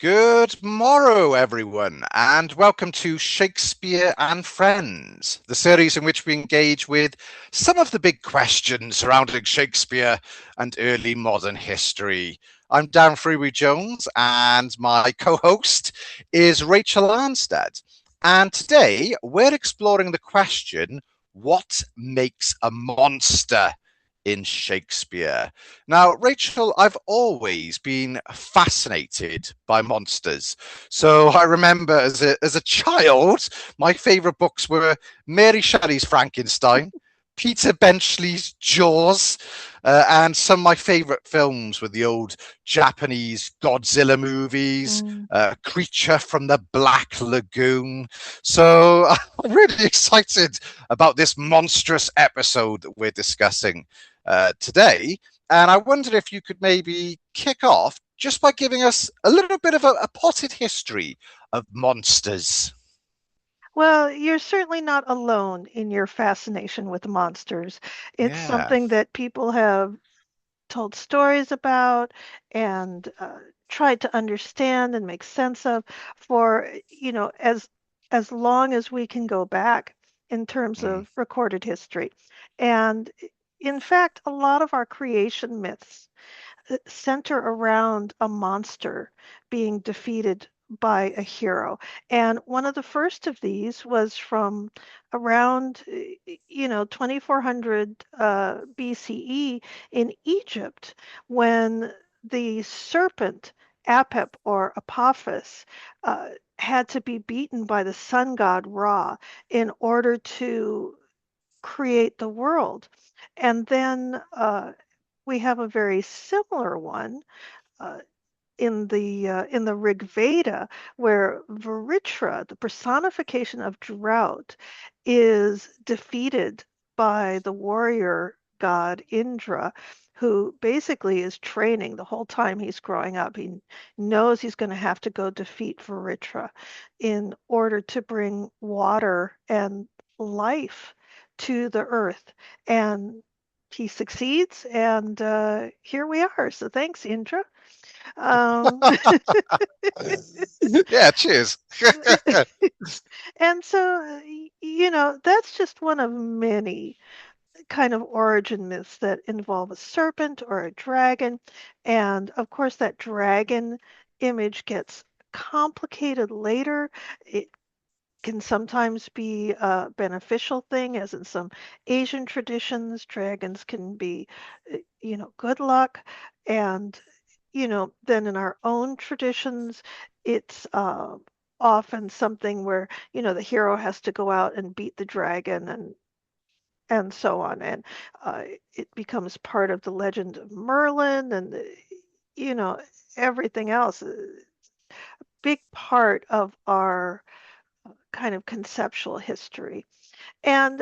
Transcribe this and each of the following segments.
Good morrow, everyone, and welcome to Shakespeare and Friends, the series in which we engage with some of the big questions surrounding Shakespeare and early modern history. I'm Darren Freewy Jones, and my co-host is Rachel Arnstead. And today we're exploring the question, what makes a monster in Shakespeare? Now, Rachel, I've always been fascinated by monsters. So I remember as a child, my favourite books were Mary Shelley's Frankenstein, Peter Benchley's Jaws, and some of my favourite films were the old Japanese Godzilla movies, Creature from the Black Lagoon. So I'm really excited about this monstrous episode that we're discussing today. And I wondered if you could maybe kick off just by giving us a little bit of a potted history of monsters. Well, you're certainly not alone in your fascination with monsters. It's Yeah. something that people have told stories about and tried to understand and make sense of for, as long as we can go back in terms Mm, of recorded history. And in fact, a lot of our creation myths center around a monster being defeated by a hero. And one of the first of these was from around, 2400 BCE in Egypt when the serpent Apep or Apophis had to be beaten by the sun god Ra in order to create the world. And then we have a very similar one uh, in the Rig Veda, where Varitra, the personification of drought, is defeated by the warrior god Indra, who basically is training the whole time he's growing up. He knows he's going to have to go defeat Varitra in order to bring water and life to the earth. And he succeeds, and here we are. So thanks, Indra. Um, yeah, cheers. and so, that's just one of many kind of origin myths that involve a serpent or a dragon. And of course, that dragon image gets complicated later. It can sometimes be a beneficial thing, as in some Asian traditions, dragons can be, good luck. And then in our own traditions, it's often something where, the hero has to go out and beat the dragon and so on. And uh, it becomes part of the legend of Merlin and, you know, everything else. A big part of our kind of conceptual history. And,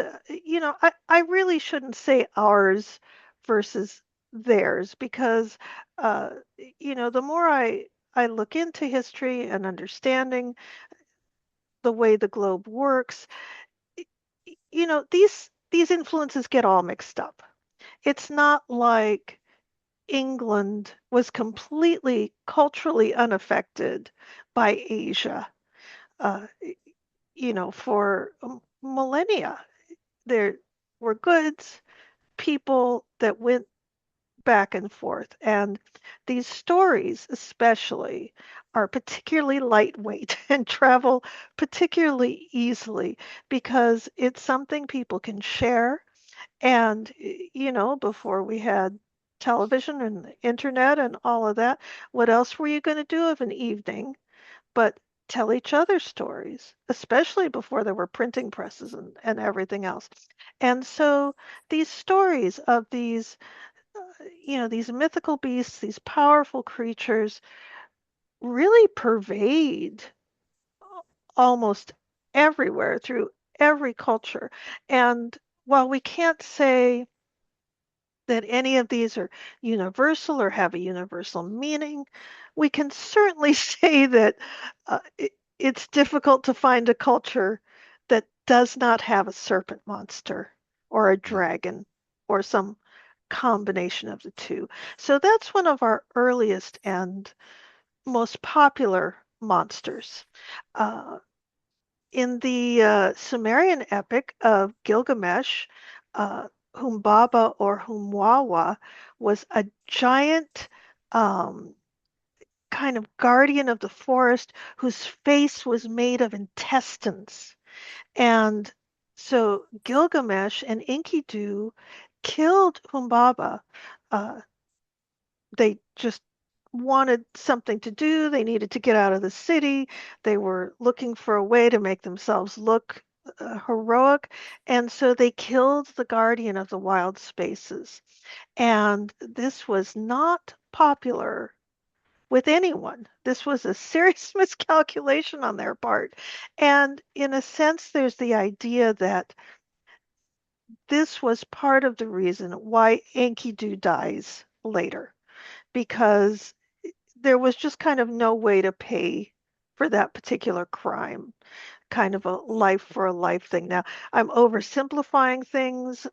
I really shouldn't say ours versus theirs because, uh, the more I look into history and understanding the way the globe works, these influences get all mixed up. It's not like England was completely culturally unaffected by Asia, uh, for millennia. There were goods, people that went back and forth. And these stories, especially, are particularly lightweight and travel particularly easily because it's something people can share. And, before we had television and the internet and all of that, what else were you going to do of an evening but tell each other stories, especially before there were printing presses and everything else? And so these stories of these mythical beasts, these powerful creatures really pervade almost everywhere through every culture. And while we can't say that any of these are universal or have a universal meaning, we can certainly say that it's difficult to find a culture that does not have a serpent monster or a dragon or some combination of the two. So that's one of our earliest and most popular monsters. Uh, in the Sumerian epic of Gilgamesh, uh, Humbaba or Humwawa was a giant um, kind of guardian of the forest whose face was made of intestines. And so Gilgamesh and Enkidu killed Humbaba. Uh, they just wanted something to do. They needed to get out of the city. They were looking for a way to make themselves look heroic. And so they killed the guardian of the wild spaces. And this was not popular with anyone. This was a serious miscalculation on their part. And in a sense, there's the idea that this was part of the reason why Enkidu dies later, because there was just kind of no way to pay for that particular crime, kind of a life for a life thing. Now, I'm oversimplifying things.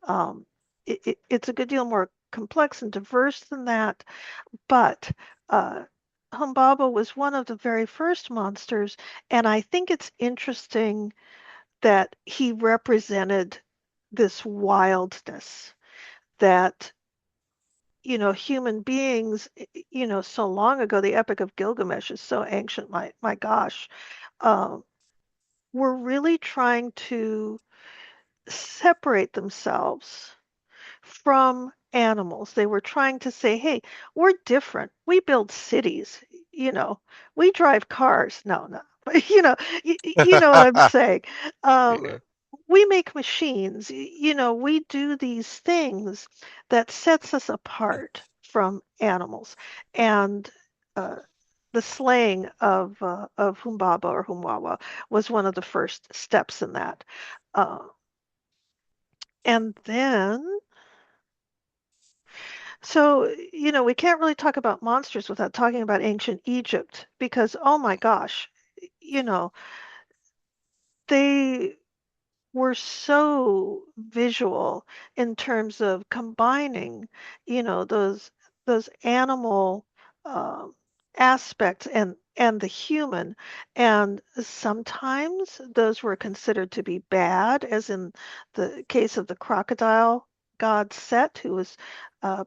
It's a good deal more complex and diverse than that, but uh, Humbaba was one of the very first monsters, and I think it's interesting that he represented this wildness that human beings, so long ago, the Epic of Gilgamesh is so ancient, my gosh, um, were really trying to separate themselves from animals. They were trying to say, hey, we're different. We build cities, you know, we drive cars. No, no. But you know what I'm saying. Um, Yeah. we make machines, we do these things that sets us apart from animals. And uh, the slaying of Humbaba or Humwawa was one of the first steps in that. Uh, and then So, we can't really talk about monsters without talking about ancient Egypt because, oh my gosh, you know, they were so visual in terms of combining, those animal um, aspects and the human. And sometimes those were considered to be bad, as in the case of the crocodile god Set, who was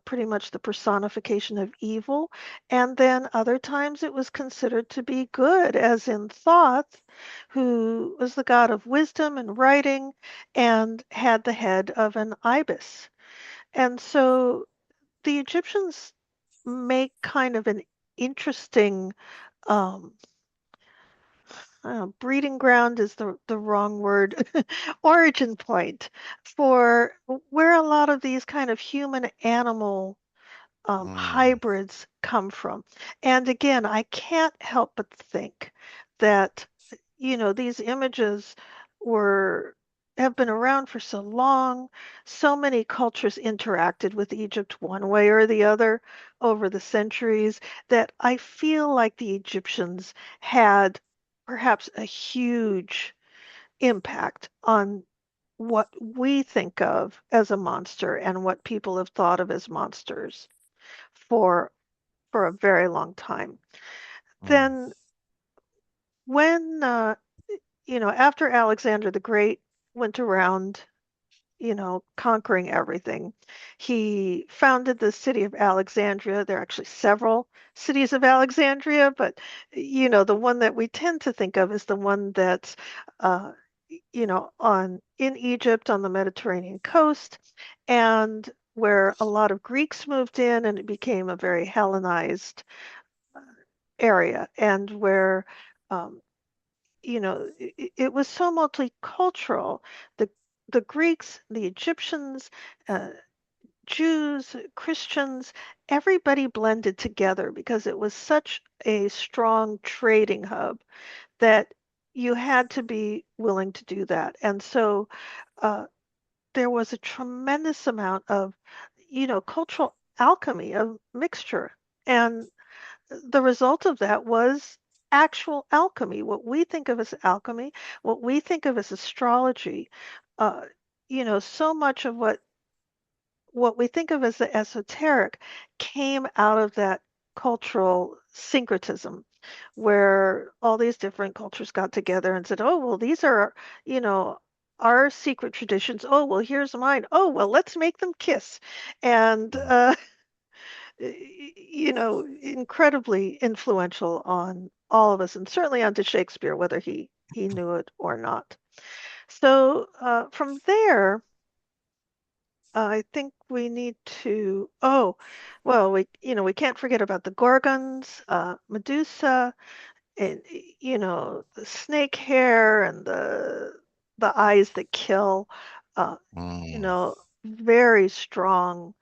pretty much the personification of evil. And then other times it was considered to be good, as in Thoth, who was the god of wisdom and writing and had the head of an ibis. And so the Egyptians make kind of an interesting breeding ground is the wrong word, origin point for where a lot of these kind of human animal Mm, hybrids come from. And again, I can't help but think that, these images were have been around for so long. So many cultures interacted with Egypt one way or the other over the centuries that I feel like the Egyptians had perhaps a huge impact on what we think of as a monster and what people have thought of as monsters for a very long time. mm, Then when after Alexander the Great went around, conquering everything, he founded the city of Alexandria. There are actually several cities of Alexandria, but the one that we tend to think of is the one that's uh, on in Egypt on the Mediterranean coast, and where a lot of Greeks moved in, and it became a very Hellenized area, and where um, it was so multicultural. The the Greeks, the Egyptians, uh, Jews, Christians, everybody blended together because it was such a strong trading hub that you had to be willing to do that. And so uh, there was a tremendous amount of, cultural alchemy, of mixture. And the result of that was actual alchemy, what we think of as alchemy, what we think of as astrology. Uh, so much of what we think of as the esoteric came out of that cultural syncretism. where all these different cultures got together and said, oh, well, these are, you know, our secret traditions. Oh, well, here's mine. Oh, well, let's make them kiss. And, incredibly influential on all of us, and certainly onto Shakespeare, whether he knew it or not. So from there, I think we need to. Oh, well, we can't forget about the Gorgons, Medusa, and the snake hair and the eyes that kill. Uh, Mm. Very strong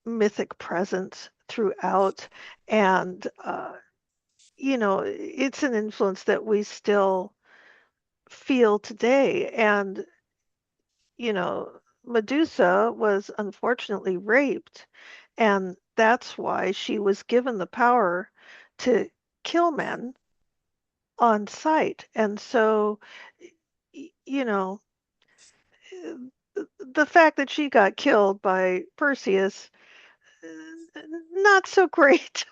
mythic presence throughout, and it's an influence that we still feel today. And Medusa was unfortunately raped, and that's why she was given the power to kill men on sight. And so, y- you know, the fact that she got killed by Perseus, not so great.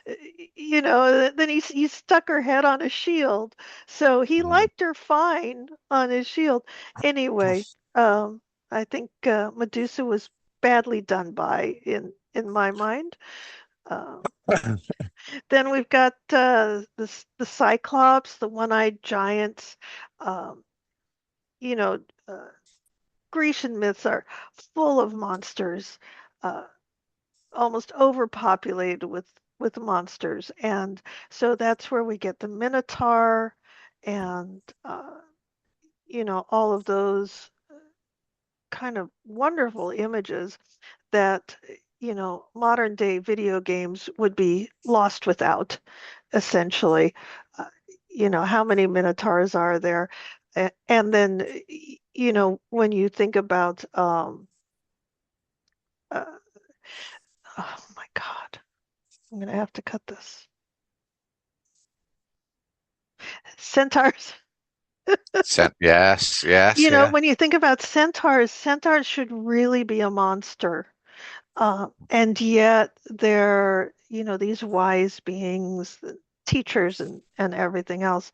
Then he stuck her head on a shield. So he Mm. liked her fine on his shield. Anyway, I think Medusa was badly done by in my mind. Um, then we've got the Cyclops, the one-eyed giants. Um, you know, uh, Grecian myths are full of monsters. Uh, Almost overpopulated with monsters, and so that's where we get the Minotaur and all of those kind of wonderful images that modern day video games would be lost without, essentially. uh, how many Minotaurs are there? And then when you think about uh, oh my God, I'm gonna have to cut this. Centaurs. Yes, yes, yeah. When you think about centaurs, centaurs should really be a monster. And yet they're, these wise beings, teachers and everything else,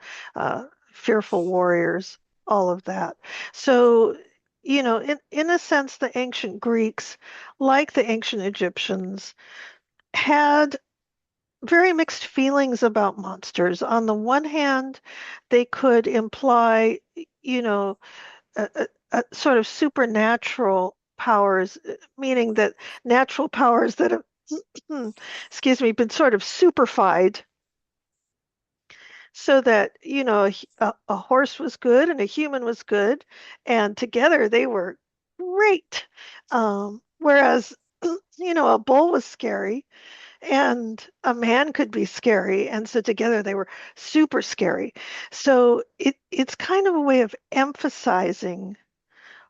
fearful warriors, all of that. So, in a sense, the ancient Greeks, like the ancient Egyptians, had very mixed feelings about monsters. On the one hand, they could imply, you know, a sort of supernatural powers, meaning that natural powers that have, excuse me, been sort of superfied so that, a horse was good and a human was good, and together they were great. Whereas, a bull was scary and a man could be scary, and so together they were super scary. So it's kind of a way of emphasizing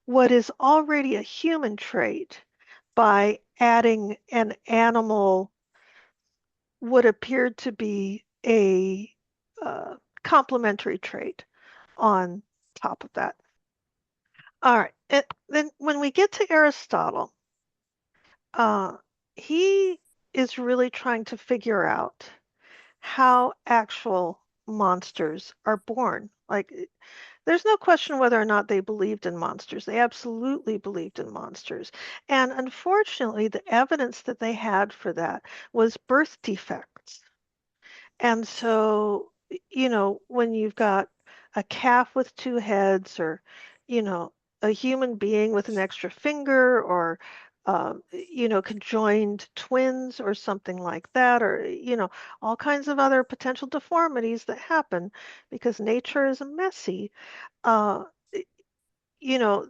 what is already a human trait by adding an animal would appear to be a complementary trait on top of that. All right. And then when we get to Aristotle, uh, he is really trying to figure out how actual monsters are born. Like, there's no question whether or not they believed in monsters. They absolutely believed in monsters. And unfortunately, the evidence that they had for that was birth defects. And so, when you've got a calf with two heads, or, you know, a human being with an extra finger, or, conjoined twins or something like that, or, all kinds of other potential deformities that happen because nature is messy. Uh, you know,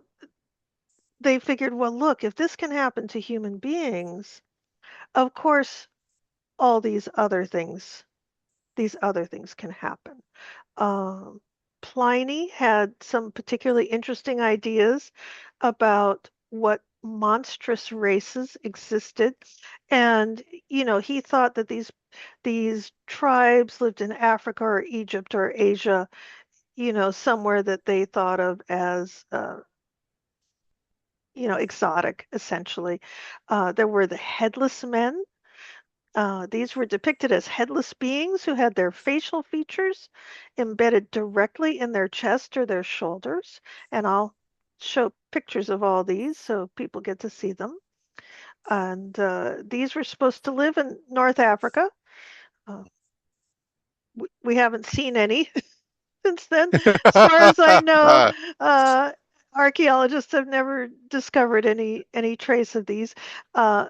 they figured, well, look, if this can happen to human beings, of course, all these other things can happen. Um, Pliny had some particularly interesting ideas about what monstrous races existed, and he thought that these tribes lived in Africa or Egypt or Asia, somewhere that they thought of as exotic, essentially. There were the headless men, These were depicted as headless beings who had their facial features embedded directly in their chest or their shoulders. And I'll show pictures of all these so people get to see them. And these were supposed to live in North Africa. Uh, we haven't seen any since then. As far as I know, uh, archaeologists have never discovered any trace of these. Uh,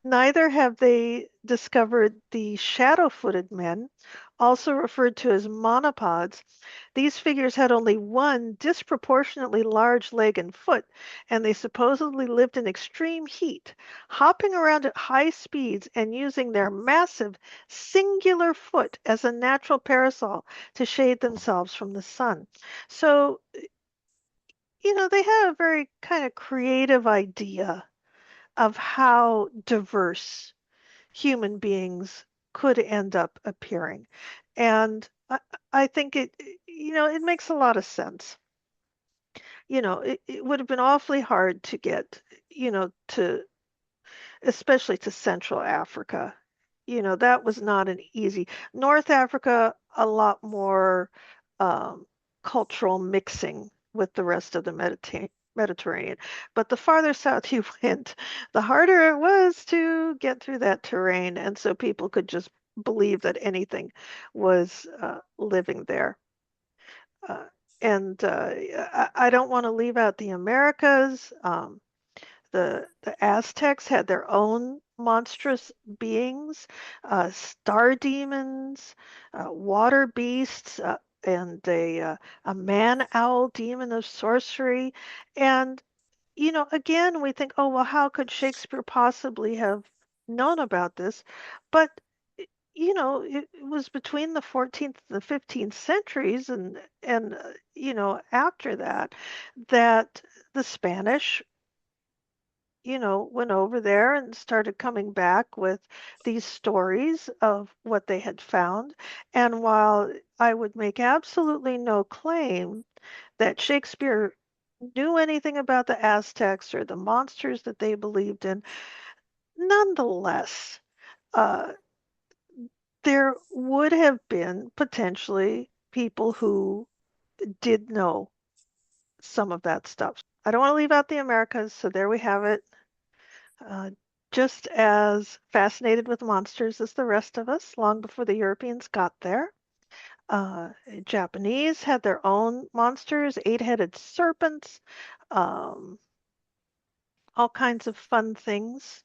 Neither have they discovered the shadow-footed men, also referred to as monopods. These figures had only one disproportionately large leg and foot, and they supposedly lived in extreme heat, hopping around at high speeds and using their massive singular foot as a natural parasol to shade themselves from the sun. So, they had a very kind of creative idea of how diverse human beings could end up appearing. And I think it makes a lot of sense. It would have been awfully hard to get, especially to Central Africa. That was not an easy. North Africa, a lot more um, cultural mixing with the rest of the Mediterranean. But the farther south you went, the harder it was to get through that terrain. And so people could just believe that anything was living there. Uh, and I don't want to leave out the Americas. The Aztecs had their own monstrous beings, star demons, water beasts, and a man owl demon of sorcery. And, again, we think, oh, well, how could Shakespeare possibly have known about this? But, it was between the 14th and the 15th centuries, and after that, that the Spanish went over there and started coming back with these stories of what they had found. And while I would make absolutely no claim that Shakespeare knew anything about the Aztecs or the monsters that they believed in, nonetheless, uh, there would have been potentially people who did know some of that stuff. I don't want to leave out the Americas, so there we have it. Uh, just as fascinated with monsters as the rest of us, long before the Europeans got there. Uh, Japanese had their own monsters, eight-headed serpents, um, all kinds of fun things.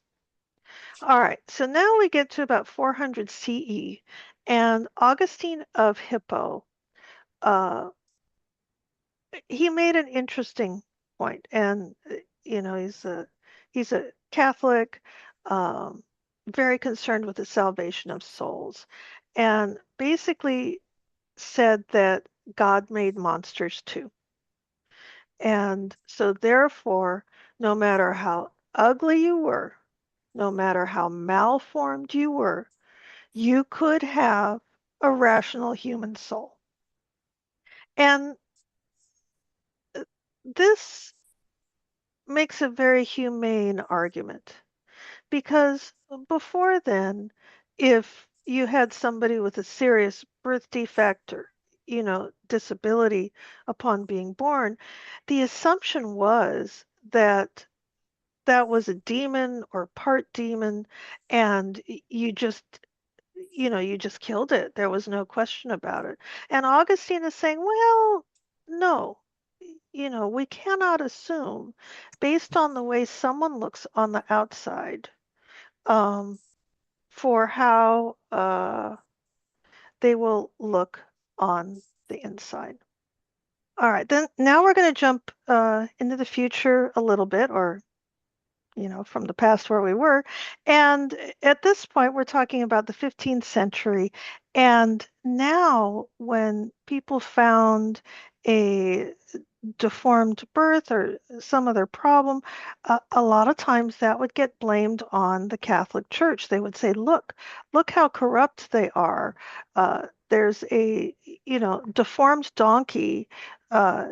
All right, so now we get to about 400 CE, and Augustine of Hippo, uh, he made an interesting point, and he's a Catholic, um, very concerned with the salvation of souls, and basically said that God made monsters too, and so therefore, no matter how ugly you were, no matter how malformed you were, you could have a rational human soul, and this makes a very humane argument because before then, if you had somebody with a serious birth defect or disability upon being born, the assumption was that that was a demon or part demon, and you just killed it. There was no question about it. And Augustine is saying, well, no, we cannot assume based on the way someone looks on the outside, um, for how they will look on the inside. All right, then now we're going to jump into the future a little bit, or from the past where we were. And at this point, we're talking about the 15th century. And now, when people found a deformed birth or some other problem, a lot of times that would get blamed on the Catholic Church. They would say, look how corrupt they are. There's a, deformed donkey uh,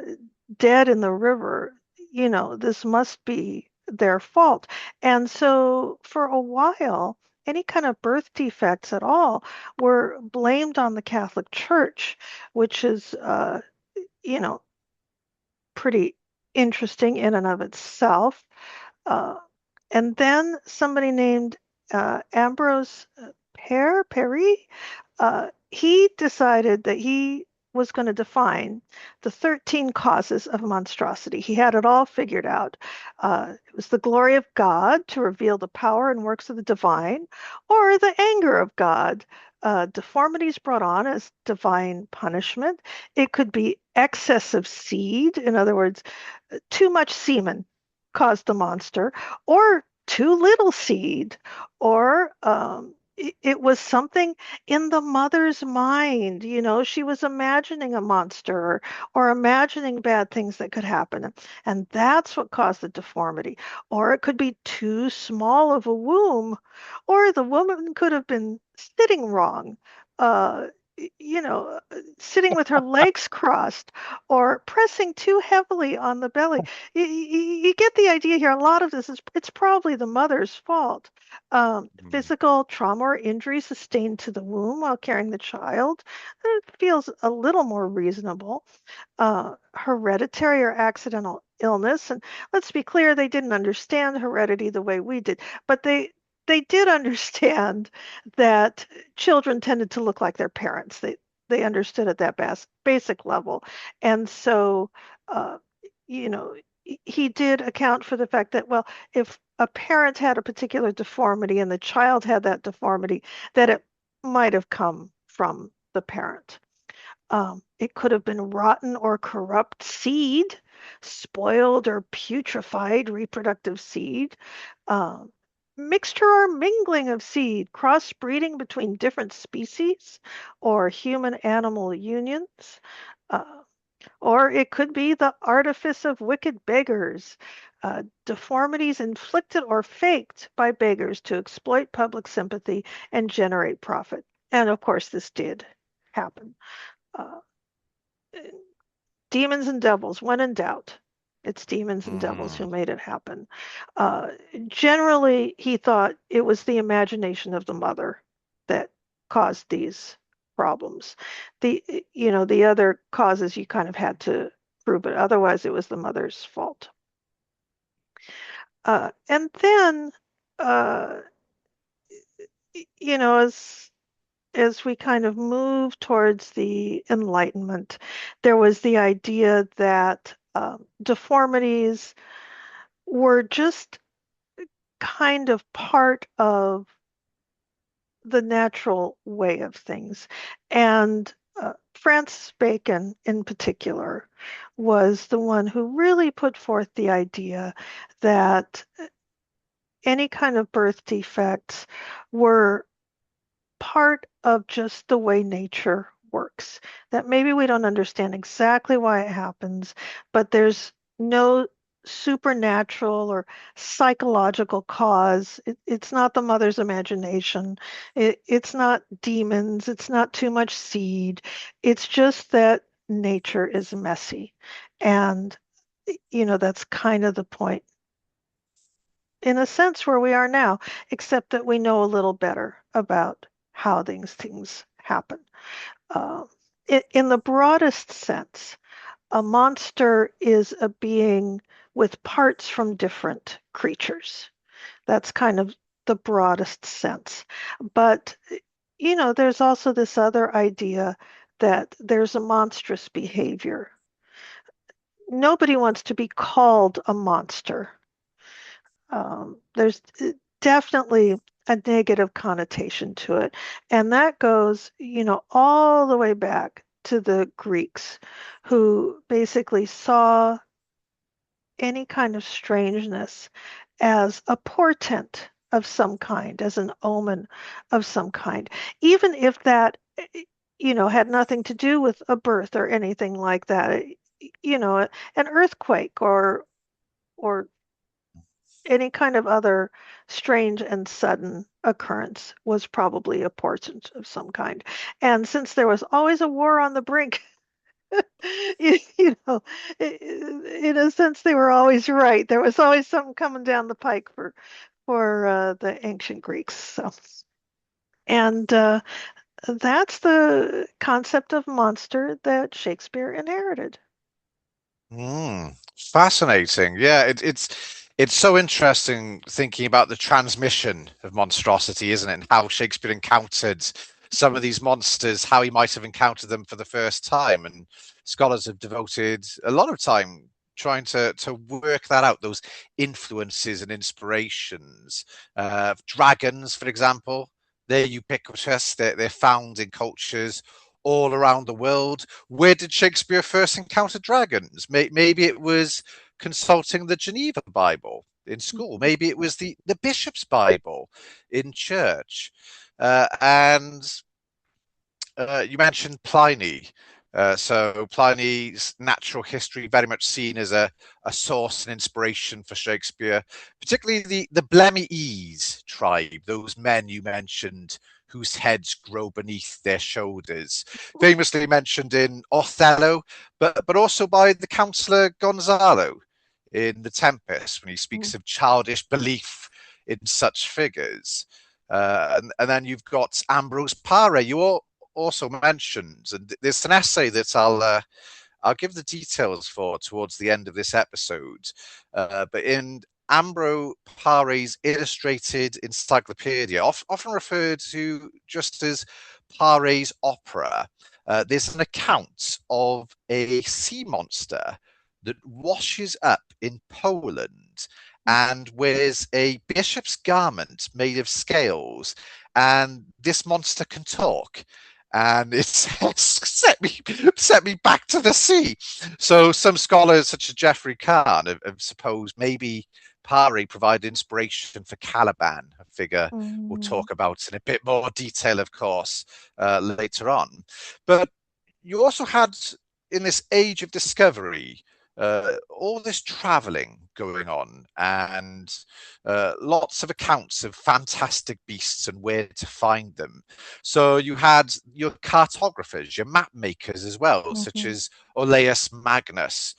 dead in the river. This must be their fault. And so for a while, any kind of birth defects at all were blamed on the Catholic Church, which is, you know, pretty interesting in and of itself. Uh, and then somebody named Ambrose Paré, he decided that he was going to define the 13 causes of monstrosity. He had it all figured out. It was the glory of God to reveal the power and works of the divine, or the anger of God. Deformities brought on as divine punishment. It could be excess of seed, in other words, too much semen caused the monster, or too little seed, or it was something in the mother's mind. She was imagining a monster, or imagining bad things that could happen. And that's what caused the deformity. Or it could be too small of a womb, or the woman could have been sitting wrong. Uh, Sitting with her legs crossed or pressing too heavily on the belly. You get the idea here. A lot of this it's probably the mother's fault. Mm. Physical trauma or injury sustained to the womb while carrying the child, it feels a little more reasonable. Hereditary or accidental illness, and let's be clear, they didn't understand heredity the way we did, but they did understand that children tended to look like their parents. They understood at that basic level, and so uh, you know he did account for the fact that, well, if a parent had a particular deformity and the child had that deformity, that it might have come from the parent. It could have been rotten or corrupt seed, spoiled or putrefied reproductive seed, um, mixture or mingling of seed, crossbreeding between different species, or human animal unions. Uh, or it could be the artifice of wicked beggars, deformities inflicted or faked by beggars to exploit public sympathy and generate profit. And of course, this did happen. Uh, Demons and devils, when in doubt, it's demons and devils who Mm. made it happen. Uh, Generally, he thought it was the imagination of the mother that caused these problems. The other causes you kind of had to prove it. Otherwise, it was the mother's fault. And then, uh, as we kind of move towards the Enlightenment, there was the idea that deformities were just kind of part of the natural way of things. And Francis Bacon, in particular, was the one who really put forth the idea that any kind of birth defects were part of just the way nature works. That maybe we don't understand exactly why it happens, but there's no supernatural or psychological cause. It's not the mother's imagination. It's not demons. It's not too much seed. It's just that nature is messy. And, that's kind of the point, in a sense, where we are now, except that we know a little better about how things happen. Uh, in the broadest sense, a monster is a being with parts from different creatures. That's kind of the broadest sense. But, there's also this other idea that there's a monstrous behavior. Nobody wants to be called a monster. There's definitely a negative connotation to it. And that goes, all the way back to the Greeks, who basically saw any kind of strangeness as a portent of some kind, as an omen of some kind, even if that, had nothing to do with a birth or anything like that. An earthquake or any kind of other strange and sudden occurrence was probably a portent of some kind. And since there was always a war on the brink, you know, in a sense, they were always right. There was always something coming down the pike for the ancient Greeks. So, and that's the concept of monster that Shakespeare inherited. Fascinating. Yeah, it's so interesting thinking about the transmission of monstrosity, isn't it? And how Shakespeare encountered some of these monsters, how he might have encountered them for the first time. And scholars have devoted a lot of time trying to work that out, those influences and inspirations. Dragons, for example, they're ubiquitous. They're found in cultures all around the world. Where did Shakespeare first encounter dragons? Maybe it was consulting the Geneva Bible in school. Maybe it was the Bishop's Bible in church. And You mentioned Pliny. So Pliny's natural history very much seen as a source and inspiration for Shakespeare, particularly the Blemmyese tribe, those men you mentioned whose heads grow beneath their shoulders, famously mentioned in Othello, but also by the counsellor Gonzalo in The Tempest when he speaks of childish belief in such figures. And then you've got Ambrose Paré. You also mentioned, and there's an essay that I'll give the details for towards the end of this episode. But in Ambro Paré's Illustrated Encyclopedia, often referred to just as Paré's Opera, there's an account of a sea monster that washes up in Poland and wears a bishop's garment made of scales. And this monster can talk, and it's set me back to the sea. So some scholars, such as Geoffrey Kahan, have supposed maybe Paré provided inspiration for Caliban, a figure we'll talk about in a bit more detail, of course, later on. But you also had, in this age of discovery, all this traveling going on, and lots of accounts of fantastic beasts and where to find them. So you had your cartographers, your map makers as well, such as Olaus Magnus,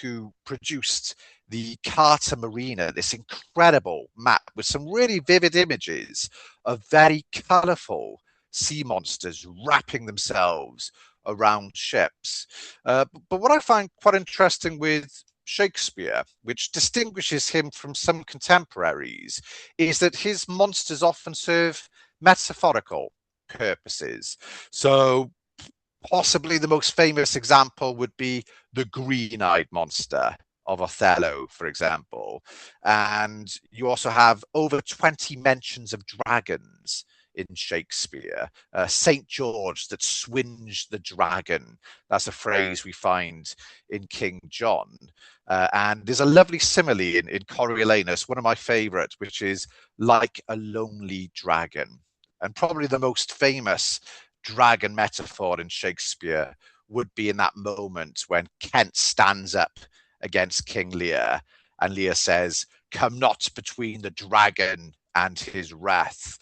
who produced the Carta Marina, this incredible map with some really vivid images of very colourful sea monsters wrapping themselves around ships. But what I find quite interesting with Shakespeare, which distinguishes him from some contemporaries, is that his monsters often serve metaphorical purposes. So possibly the most famous example would be the green-eyed monster of Othello, for example. And you also have over 20 mentions of dragons in Shakespeare. St. George that swinged the dragon. That's a phrase we find in King John. And there's a lovely simile in Coriolanus, one of my favourites, which is like a lonely dragon. And probably the most famous dragon metaphor in Shakespeare would be in that moment when Kent stands up against King Lear and Lear says, "Come not between the dragon and his wrath."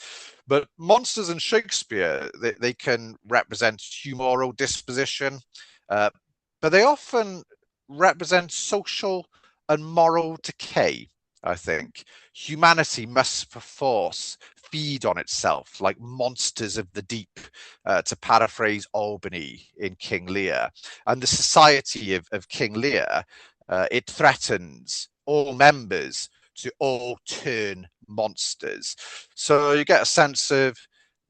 But monsters in Shakespeare, they can represent humoral disposition, but they often represent social and moral decay, I think. Humanity must perforce feed on itself like monsters of the deep, to paraphrase Albany in King Lear. And the society of King Lear, it threatens all members to all turn monsters. So you get a sense of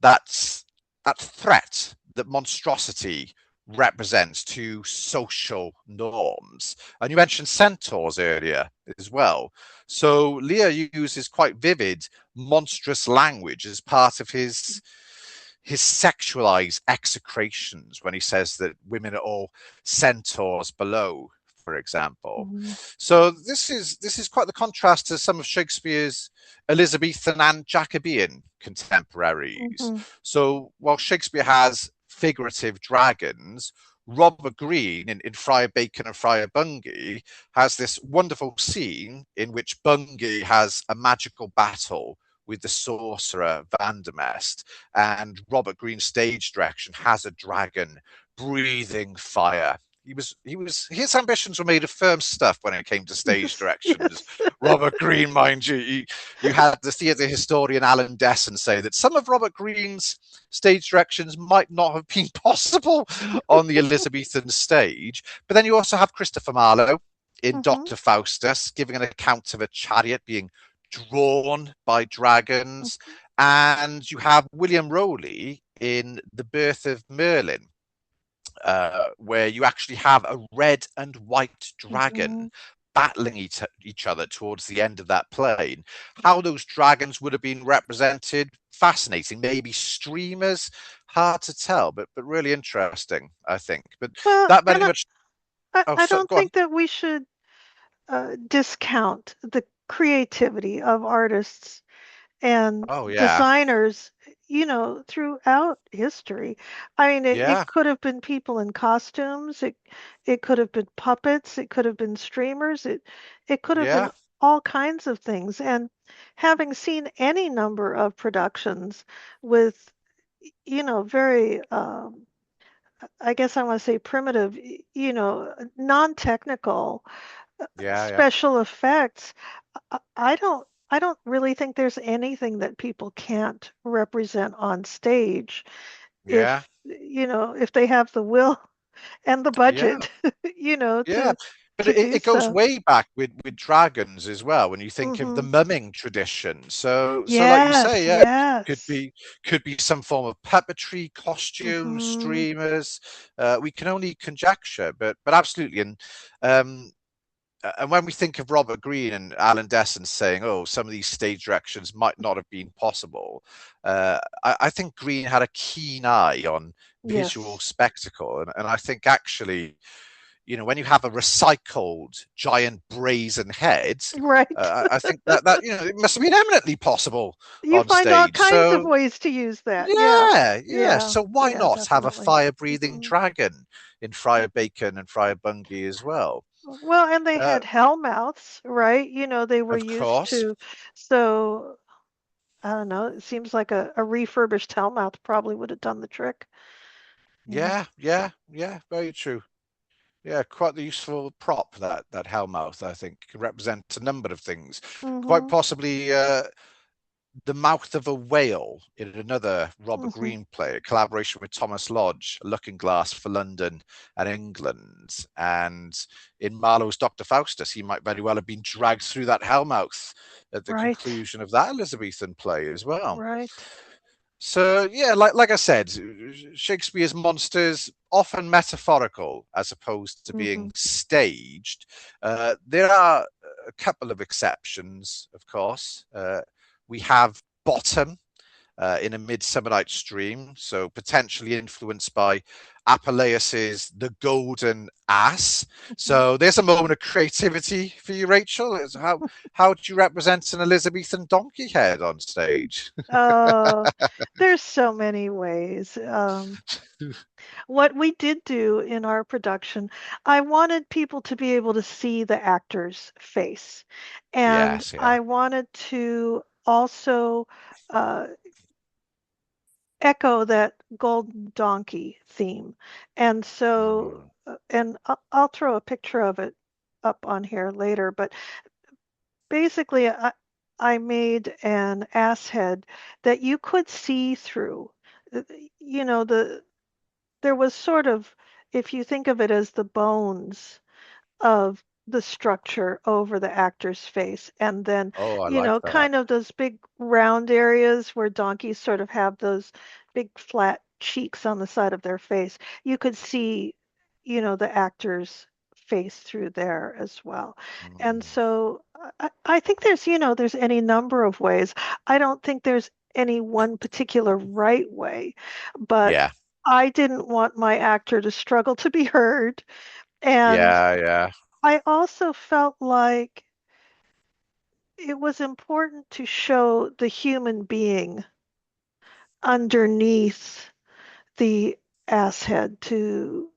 that threat that monstrosity represents to social norms. And you mentioned centaurs earlier as well. So Lear uses quite vivid, monstrous language as part of his sexualized execrations when he says that women are all centaurs below, for example. So this is quite the contrast to some of Shakespeare's Elizabethan and Jacobean contemporaries. So while Shakespeare has figurative dragons, Robert Greene in Friar Bacon and Friar Bungay has this wonderful scene in which Bungay has a magical battle with the sorcerer Vandamest, and Robert Greene's stage direction has a dragon breathing fire his ambitions were made of firm stuff when it came to stage Yes, directions. yes. Robert Greene, mind you, you had the theatre historian Alan Desson say that some of Robert Greene's stage directions might not have been possible on the Elizabethan stage. But then you also have Christopher Marlowe in Hmm. Dr. Faustus giving an account of a chariot being drawn by dragons, and you have William Rowley in The Birth of Merlin, where you actually have a red and white Hmm. dragon battling each other towards the end of that play. How those dragons would have been represented, fascinating. Maybe streamers, hard to tell, but really interesting, I think. But Well, that very and much. Oh, I so don't go on. think that we should discount the creativity of artists and Oh yeah, designers, throughout history. I mean, it yeah, could have been people in costumes, it could have been puppets, it could have been streamers, it could have been yeah, all kinds of things. And having seen any number of productions with, very I guess I want to say primitive, non-technical yeah, yeah, special effects, I don't really think there's anything that people can't represent on stage yeah, if they have the will and the yeah. budget, Yeah, but to do it goes so. way back with dragons as well. When you think of the Hmm. mumming tradition, so like you say, Yes, yeah, could yes. be could be some form of puppetry, costumes, Hmm. streamers. We can only conjecture, but absolutely. Um, and when we think of Robert Greene and Alan Desson saying, "Oh, some of these stage directions might not have been possible," I think Greene had a keen eye on visual Yes. spectacle, and I think actually when you have a recycled giant brazen head, Right. I think that it must have been eminently possible You on find all stage. kinds of So ways to use that. Yeah. yeah. Yeah. So why Yeah, not have a definitely. fire-breathing Hmm. dragon in Friar Bacon and Friar Bungay as well? Well, and they Uh, had hellmouths, right? They were of used course, to, so I don't know. It seems like a refurbished Hellmouth probably would have done the trick. Yeah. yeah. Very true. Yeah, quite the useful prop that Hellmouth, I think, can represent a number of things. Quite Hmm. possibly the mouth of a whale in another Robert Hmm. Greene play, a collaboration with Thomas Lodge, A Looking Glass for London and England. And in Marlowe's Dr. Faustus, he might very well have been dragged through that hellmouth at the Right. conclusion of that Elizabethan play as well. Right. So yeah, like I said, Shakespeare's monsters often metaphorical as opposed to Hmm. being staged. There are a couple of exceptions, of course. We have Bottom in A Midsummer Night's Dream, so potentially influenced by Apuleius's The Golden Ass. Hmm. So there's a moment of creativity for you, Rachel. How do you represent an Elizabethan donkey head on stage? Oh, there's so many ways. What we did do in our production, I wanted people to be able to see the actor's face. And Yes, yeah. I wanted to also uh, echo that golden donkey theme. And so, Mm. and I'll throw a picture of it up on here later, but basically, I made an ass head that you could see through. Uh, You know, there was sort of, if you think of it as the bones of the structure over the actor's face. And then, Oh, I like that. kind of those big round areas where donkeys sort of have those big flat cheeks on the side of their face. You could see, the actor's face through there as well. And Mm. so I think there's any number of ways. I don't think there's any one particular right way, but Yeah, I didn't want my actor to struggle to be heard. And yeah. I also felt like it was important to show the human being underneath the ass head to,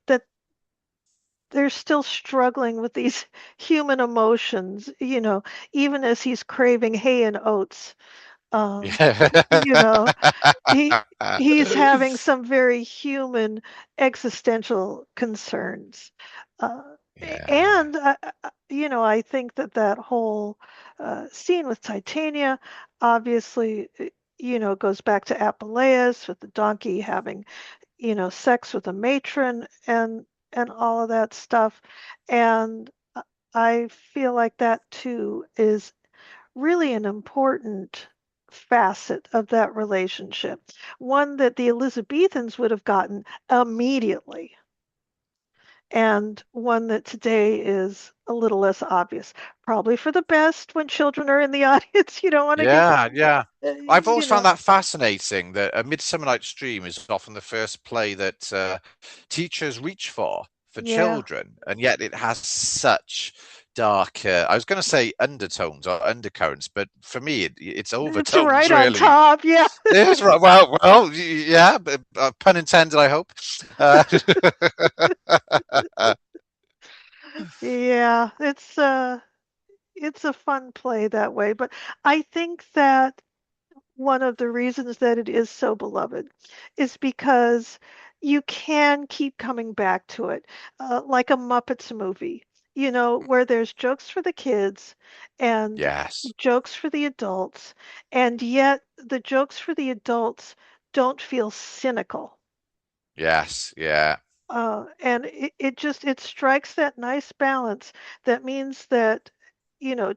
that they're still struggling with these human emotions, even as he's craving hay and oats. Um, Yeah. you know, he he's having some very human existential concerns. Uh, Yeah. and I think that that whole scene with Titania obviously goes back to Apuleius with the donkey having sex with a matron and all of that stuff. And I feel like that too is really an important facet of that relationship, one that the Elizabethans would have gotten immediately, and one that today is a little less obvious. Probably for the best when children are in the audience. You don't want to give Yeah, yeah. them, I've always found that fascinating that A Midsummer Night's Dream is often the first play that teachers reach for yeah. children, and yet it has such dark, I was going to say undertones or undercurrents, but for me, it's It's overtones, right on really. top. Yeah. It is right. Well, yeah, but, pun intended, I hope. Uh, Yeah. It's a fun play that way, but I think that one of the reasons that it is so beloved is because you can keep coming back to it, like a Muppets movie, where there's jokes for the kids and yes, jokes for the adults, and yet the jokes for the adults don't feel cynical. yes, yeah. And it strikes that nice balance that means that, you know,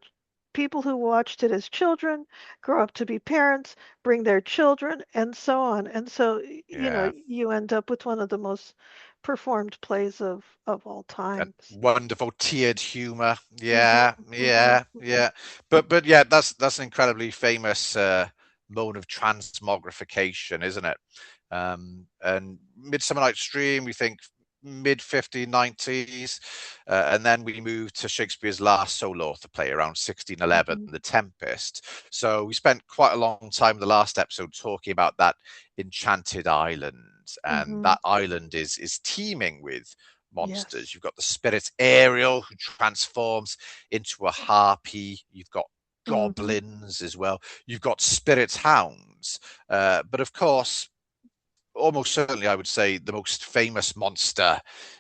people who watched it as children grow up to be parents, bring their children, and so on. And so, Yeah. you end up with one of the most performed plays of all And times. wonderful tiered humor. Hmm. Yeah, Hmm. yeah, yeah. But yeah, that's an incredibly famous mode of transmogrification, isn't it? And Midsummer Night's Dream, we think mid 50s, 90s, and then we move to Shakespeare's last solo author play around 1611, Hmm. The Tempest. So we spent quite a long time in the last episode talking about that enchanted island, and Hmm. that island is teeming with monsters. Yes. You've got the spirit Ariel who transforms into a harpy. You've got Hmm. goblins as well. You've got spirit hounds. But of course, almost certainly, I would say the most famous monster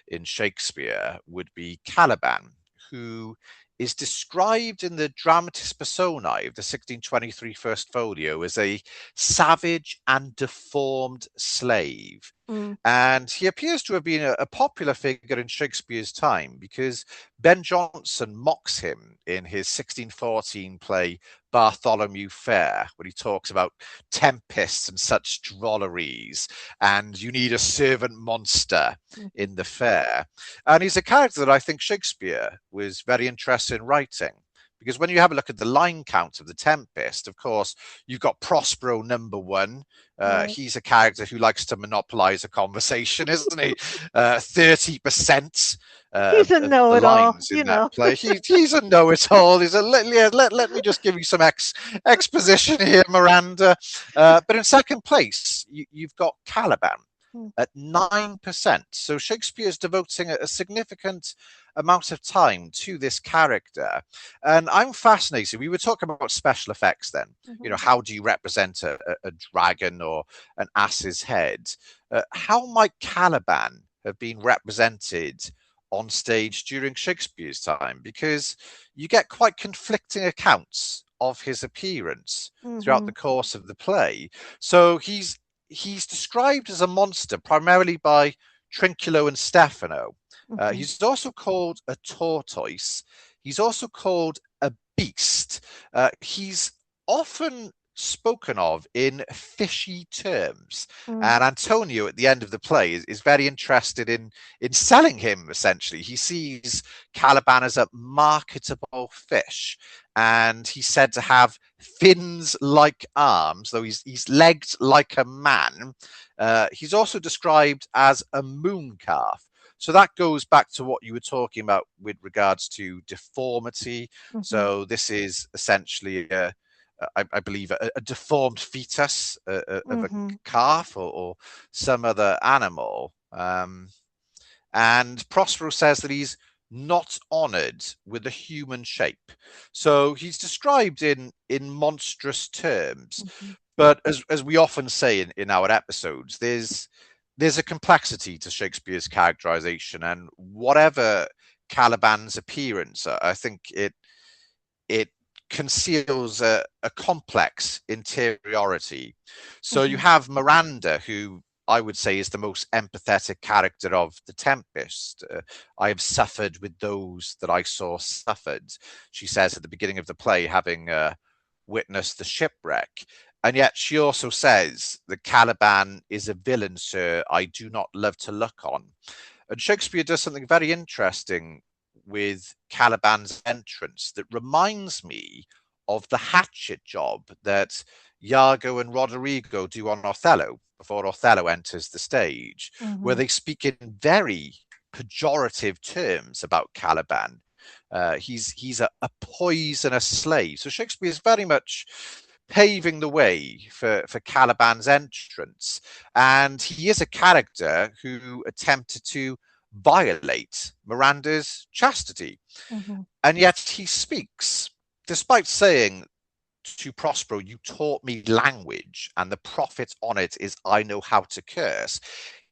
in Shakespeare would be Caliban, who is described in the Dramatis Personae of the 1623 First Folio as a savage and deformed slave. Mm. And he appears to have been a popular figure in Shakespeare's time because Ben Jonson mocks him in his 1614 play Bartholomew Fair, when he talks about tempests and such drolleries, and you need a servant monster Mhm. in the fair. And he's a character that I think Shakespeare was very interested in writing. Because when you have a look at the line count of the Tempest, of course, you've got Prospero number one. Right. He's a character who likes to monopolize a conversation, isn't he? 30% He's a of the know-it-all, lines in that play. He's a know-it-all. He's a let me just give you some exposition here, Miranda. But in second place, you've got Caliban Mm. at 9%. So Shakespeare's devoting a significant amount of time to this character. And I'm fascinated. We were talking about special effects then. Mhm. How do you represent a dragon or an ass's head? How might Caliban have been represented on stage during Shakespeare's time? Because you get quite conflicting accounts of his appearance throughout the Mhm. course of the play. So he's described as a monster primarily by Trinculo and Stefano. Mhm. He's also called a tortoise. He's also called a beast. He's often spoken of in fishy terms. Mm. And Antonio, at the end of the play, is very interested in selling him, essentially. He sees Caliban as a marketable fish. And he's said to have fins like arms, though he's legged like a man. He's also described as a moon calf. So that goes back to what you were talking about with regards to deformity. Mhm. So this is essentially, I believe, a deformed fetus of a Mhm. calf or some other animal. And Prospero says that he's not honoured with a human shape. So he's described in monstrous terms, Hmm. but as we often say in our episodes, there's a complexity to Shakespeare's characterization, and whatever Caliban's appearance, I think it conceals a complex interiority. So you Hmm. have Miranda, who I would say is the most empathetic character of The Tempest. I have suffered with those that I saw suffered, she says at the beginning of the play, having witnessed the shipwreck. And yet she also says that Caliban is a villain, sir, I do not love to look on. And Shakespeare does something very interesting with Caliban's entrance that reminds me of the hatchet job that Iago and Roderigo do on Othello before Othello enters the stage, where Hmm. they speak in very pejorative terms about Caliban. He's a poisonous slave. So Shakespeare is very much paving the way for Caliban's entrance. And he is a character who attempted to violate Miranda's chastity. Hmm. And yet he speaks, despite saying to Prospero, you taught me language, and the profit on it is I know how to curse.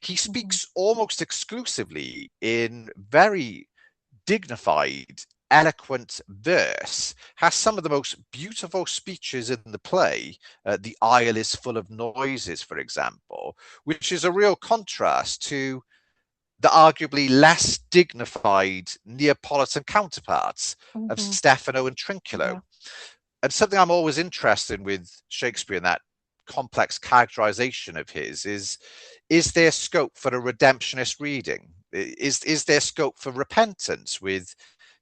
He Hmm. speaks almost exclusively in very dignified, eloquent verse, has some of the most beautiful speeches in the play. The Isle is full of noises, for example, which is a real contrast to the arguably less dignified Neapolitan counterparts of Hmm. Stefano and Trinculo. Yeah. And something I'm always interested in with Shakespeare and that complex characterization of his is there scope for a redemptionist reading? Is there scope for repentance with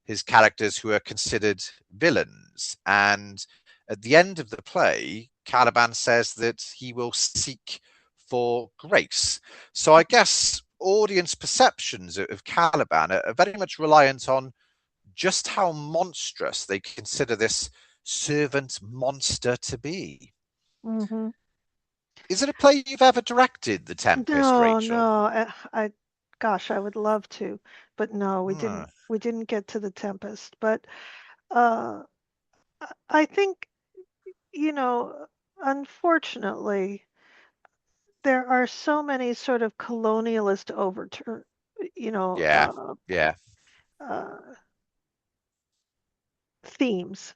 his characters who are considered villains? And at the end of the play, Caliban says that he will seek for grace. So I guess audience perceptions of Caliban are very much reliant on just how monstrous they consider this servant monster to be. Hmm. Is it a play you've ever directed, The Tempest, No, Rachel? no. Gosh, I would love to, but no, we Hmm. didn't. We didn't get to the Tempest. But uh, I think, you know, unfortunately, there are so many sort of colonialist overturn, you know, Yeah, yeah, uh, themes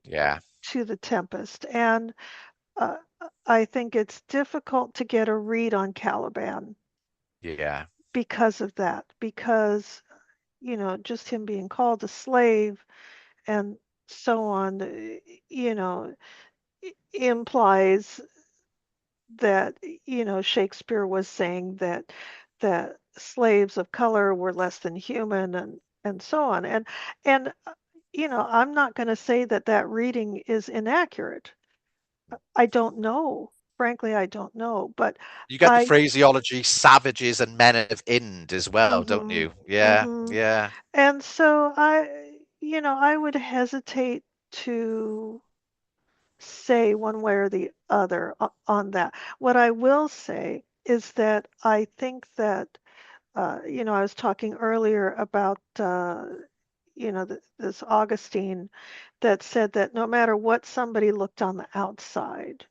yeah, to the Tempest, and uh, I think it's difficult to get a read on Caliban yeah, because of that, because just him being called a slave and so on, you know, implies that Shakespeare was saying that slaves of color were less than human and so on. And I'm not going to say that that reading is inaccurate. I don't know. Frankly, I don't know, but you get the I phraseology savages and men of Ind as well, don't mhm you? Yeah, mhm yeah, and so I would hesitate to say one way or the other on that. What I will say is that I think that I was talking earlier about this Augustine that said that no matter what somebody looked on the outside,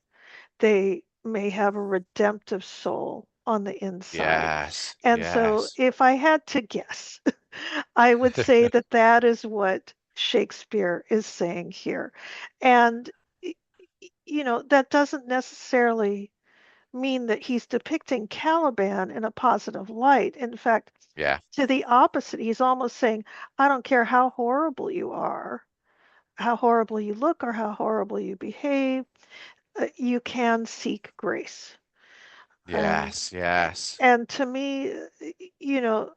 they may have a redemptive soul on the inside. yes, And so yes, if I had to guess, I would say that that is what Shakespeare is saying here. And that doesn't necessarily mean that he's depicting Caliban in a positive light. In fact, yeah, to the opposite, he's almost saying, I don't care how horrible you are, how horrible you look, or how horrible you behave, you can seek grace. And yes, yes, and to me, you know,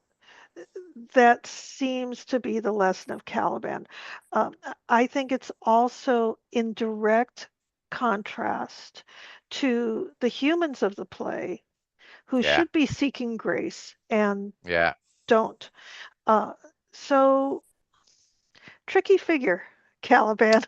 that seems to be the lesson of Caliban. Um, I think it's also in direct contrast to the humans of the play who yeah, should be seeking grace and yeah. don't. Uh, so tricky figure, Caliban.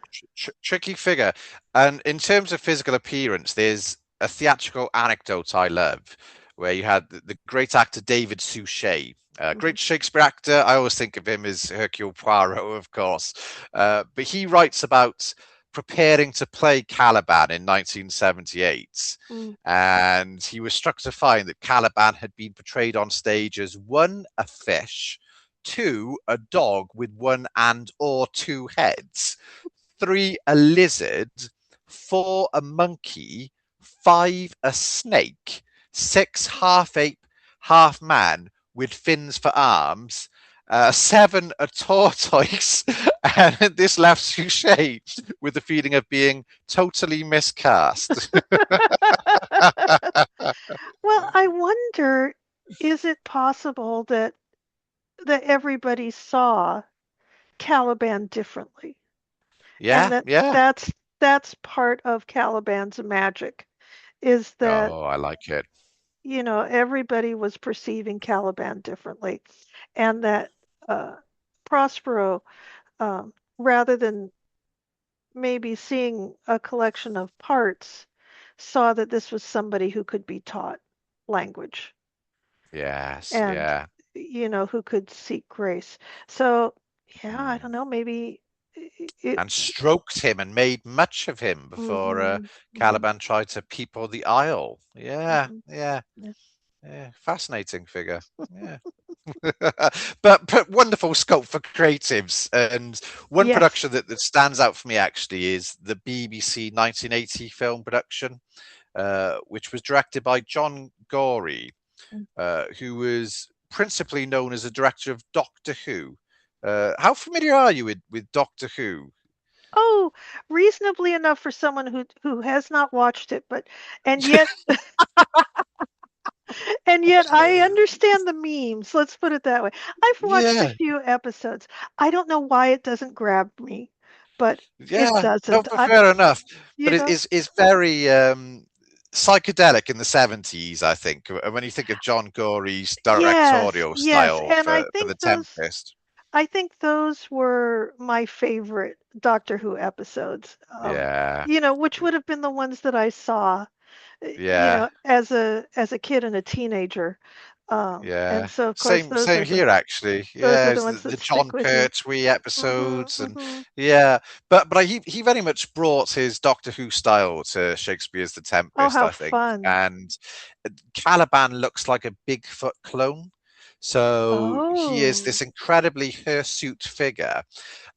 Tricky figure. And in terms of physical appearance, there's a theatrical anecdote I love, where you had the great actor David Suchet, Mhm. great Shakespeare actor. I always think of him as Hercule Poirot, of course. But he writes about preparing to play Caliban in 1978. Mm. And he was struck to find that Caliban had been portrayed on stage as one, a fish, two, a dog with one and or two heads, three, a lizard, four, a monkey, five, a snake, six, half ape, half man with fins for arms, seven, a tortoise, and this left Suchet with the feeling of being totally miscast. Well, I wonder, is it possible that everybody saw Caliban differently, and Yeah, that yeah. that's part of Caliban's magic, is that Oh, I like it. everybody was perceiving Caliban differently, and that Prospero, rather than maybe seeing a collection of parts, saw that this was somebody who could be taught language Yes, and yeah. who could seek grace. So yeah, I Mm. don't know, maybe it. And stroked him and made much of him before Mhm. Mhm. Caliban tried to people the Isle. Yeah, Mhm. yeah, Yeah. yeah. Fascinating figure. Yeah. But wonderful scope for creatives. And one Yes. production that stands out for me actually is the BBC 1980 film production, which was directed by John Gorey, Mm. who was principally known as a director of Doctor Who. How familiar are you with Doctor Who? Oh, reasonably enough for someone who has not watched it, but and yet and yet I understand the memes. Let's put it that way. I've watched a Yeah, few episodes. I don't know why it doesn't grab me, but it yeah. No, doesn't. but fair enough. But You it know, is very psychedelic in the 70s, I think. When you think of John Gorey's yes, directorial yes, style and for The Tempest. I think those were my favorite Doctor Who episodes. Yeah, Which would have been the ones that I saw, yeah, as a kid and a teenager. And yeah. so of course Same here, actually. those are Yeah, the it's ones the that John stick with you. Pertwee Mhm, episodes, and mhm. yeah, but he very much brought his Doctor Who style to Shakespeare's The Oh, Tempest, how I think. fun. And Caliban looks like a Bigfoot clone, so he is Oh, this incredibly hirsute figure.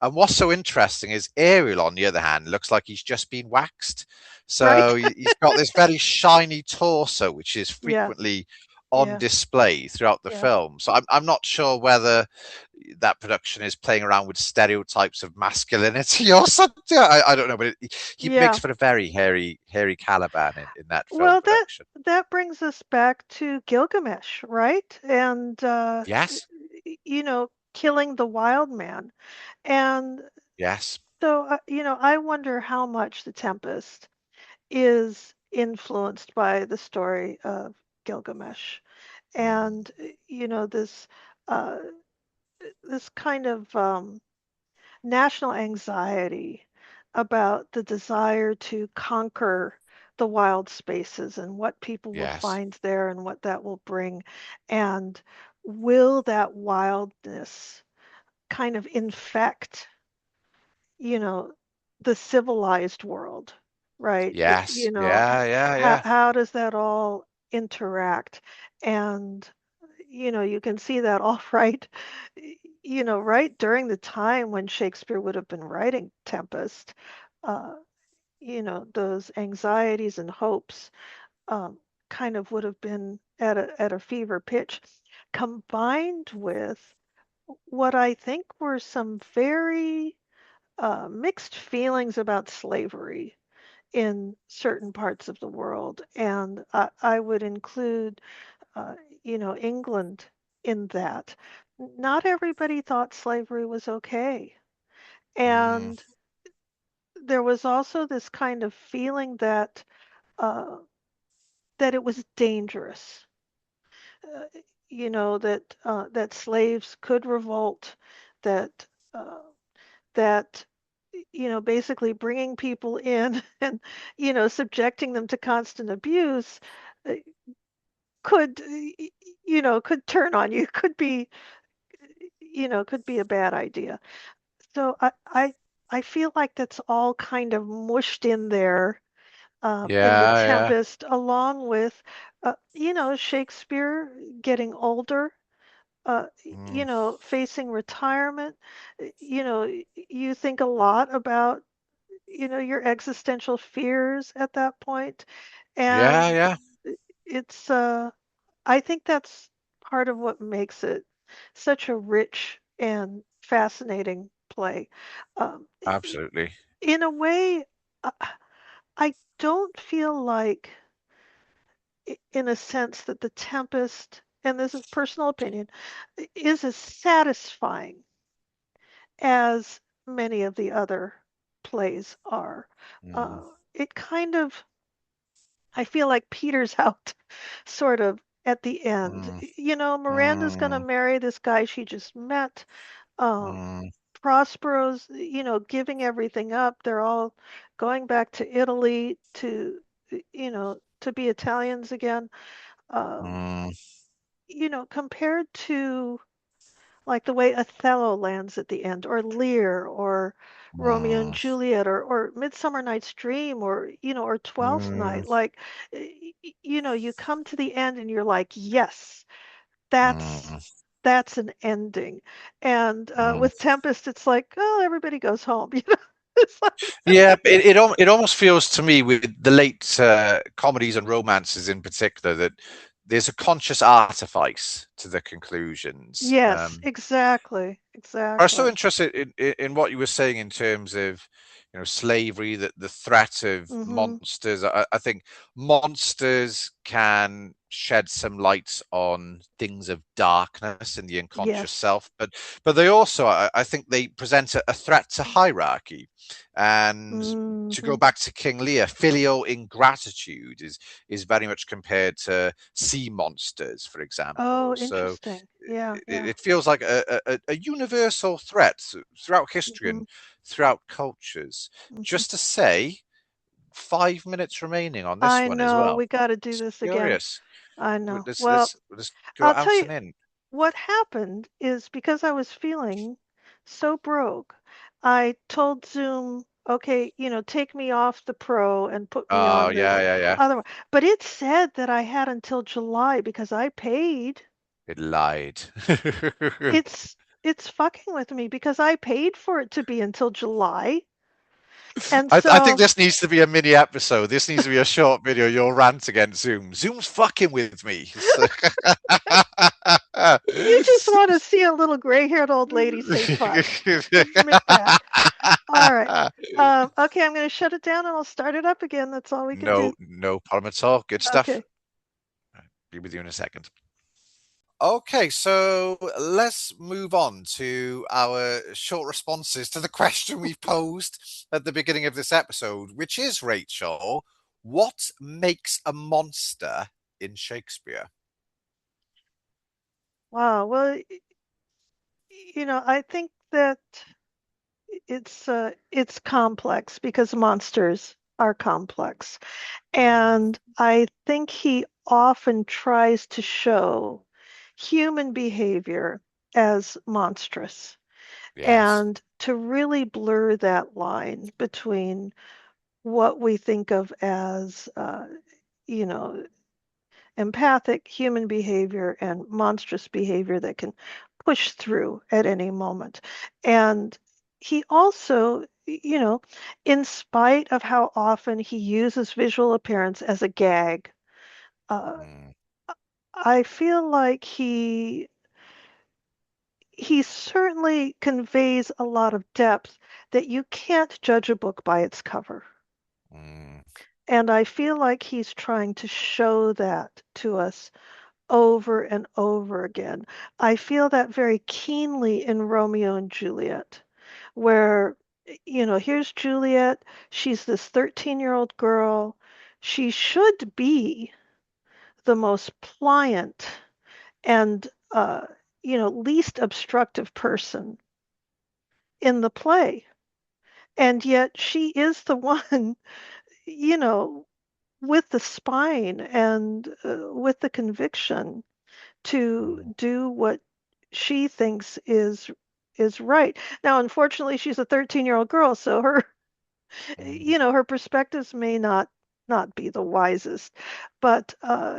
And what's so interesting is Ariel, on the other hand, looks like he's just been waxed. right? So he's got this very shiny torso, which is Yeah, frequently on yeah, display throughout the yeah, film. So I'm not sure whether that production is playing around with stereotypes of masculinity or something. I don't know, but he makes yeah. for a very hairy Caliban in that film Well, that production. that brings us back to Gilgamesh, right? And Yes, killing the wild man. And yes, so, I wonder how much The Tempest is influenced by the story of Gilgamesh, mm, and uh, this kind of national anxiety about the desire to conquer the wild spaces and what people will yes, find there and what that will bring, and will that wildness kind of infect you know, the civilized world, right? yes, yeah, yeah, yeah. How does that all interact? And, you can see that all right, right during the time when Shakespeare would have been writing Tempest, uh, those anxieties and hopes um, kind of would have been at a fever pitch, combined with what I think were some very mixed feelings about slavery in certain parts of the world, and I would include, uh, England in that. Not everybody thought slavery was okay, Mm, and there was also this kind of feeling uh, that it was dangerous. Uh, that slaves could revolt, that uh, that basically bringing people in and subjecting them to constant abuse, uh, could could turn on you, could be a bad idea. So I feel like that's all kind of mushed in there in The Yeah, yeah. Tempest, along with Shakespeare getting older, Mm, facing retirement. You think a lot about your existential fears at that point, yeah, and yeah. it's I think that's part of what makes it such a rich and fascinating play. Um, Absolutely. in a way, uh, I don't feel like, in a sense, that The Tempest, and this is personal opinion, is as satisfying as many of the other plays are. Mm, It kind of, I feel like, peters out sort of at the end. mm, Miranda's going to mm, marry this guy she just met. Um, mm, Prospero's, giving everything up. They're all going back to Italy to be Italians again. Um, mm, Compared to like the way Othello lands at the end, or Lear, or Romeo and mm, Juliet, or Midsummer Night's Dream, or Twelfth mm, Night. Like, you come to the end and you're like, yes, that's mm, that's an ending. And mm. with Tempest, it's like, oh, everybody goes home. It's like, Yeah, it almost feels to me with the late comedies and romances in particular that there's a conscious artifice to the conclusions. yes, exactly, I was so exactly. interested in what you were saying in terms of, slavery, the threat of Hmm. monsters. I think monsters can shed some light on things of darkness in the unconscious Yes. self, but they also, I think, they present a threat to hierarchy. And to go Hmm. back to King Lear, filial ingratitude is very much compared to sea monsters, for Oh, example. So interesting. Yeah, yeah. it feels like a universal threat throughout history Hmm. and throughout cultures. Hmm. Just to say, 5 minutes remaining on this I one as know well. we got to do Just this again. curious. I know. Let's Well, let's let's go I'll tell out you and in. what happened is, because I was feeling so broke, I told Zoom, okay, take me off the Pro and put me Oh, on yeah, the yeah, yeah. other one. But it said that I had until July because I paid. It lied. It's it's fucking with me because I paid for it to be until July. And I think so this needs to be a mini episode. This needs to be a short video. Your rant against Zoom. Zoom's fucking with me. you just want to see a little gray-haired old lady say fuck. Admit that. All right. Okay, I'm going to shut it down and I'll start it up again. That's all we can do. no problem at all. Good stuff. Okay. Be with you in a second. Okay, so let's move on to our short responses to the question we've posed at the beginning of this episode, which is, Rachel, what makes a monster in Shakespeare? Wow. Well, I think that it's complex because monsters are complex. And I think he often tries to show human behavior as monstrous, Yes. and to really blur that line between what we think of as, you know, empathic human behavior and monstrous behavior that can push through at any moment. And he also, in spite of how often he uses visual appearance as a gag, uh, Mm, I feel like he certainly conveys a lot of depth that you can't judge a book by its cover. mm, And I feel like he's trying to show that to us over and over again. I feel that very keenly in Romeo and Juliet, where, here's Juliet. She's this 13-year-old girl. She should be the most pliant and, least obstructive person in the play. And yet she is the one, you know, with the spine and with the conviction to mm, do what she thinks is right. Now, unfortunately, she's a 13-year-old girl, so her mm, her perspectives may not be the wisest, but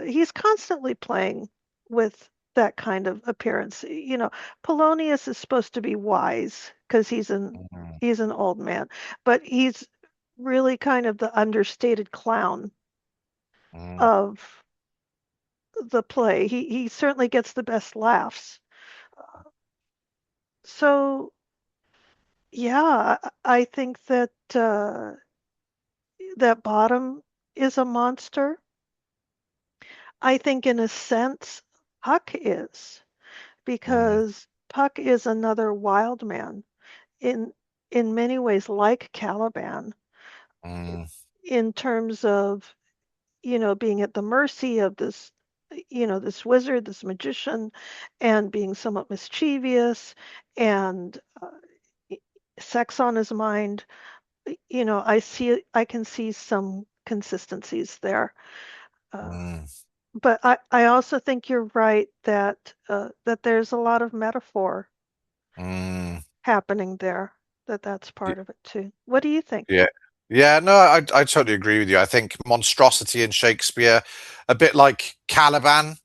he's constantly playing with that kind of appearance. Polonius is supposed to be wise because mm, he's an old man, but he's really kind of the understated clown mm, of the play. He certainly gets the best laughs. So yeah, I think that that Bottom is a monster. I think in a sense Puck is, mm, because Puck is another wild man in in many ways like Caliban mm, in terms of, being at the mercy of this, this wizard, this magician, and being somewhat mischievous and sex on his mind. I can see some consistencies there. Uh, mm, but I also think you're right that there's a lot of metaphor mm. happening there, that's part of it too. What do you think? Yeah. Yeah, no, I totally agree with you. I think monstrosity in Shakespeare, a bit like Caliban,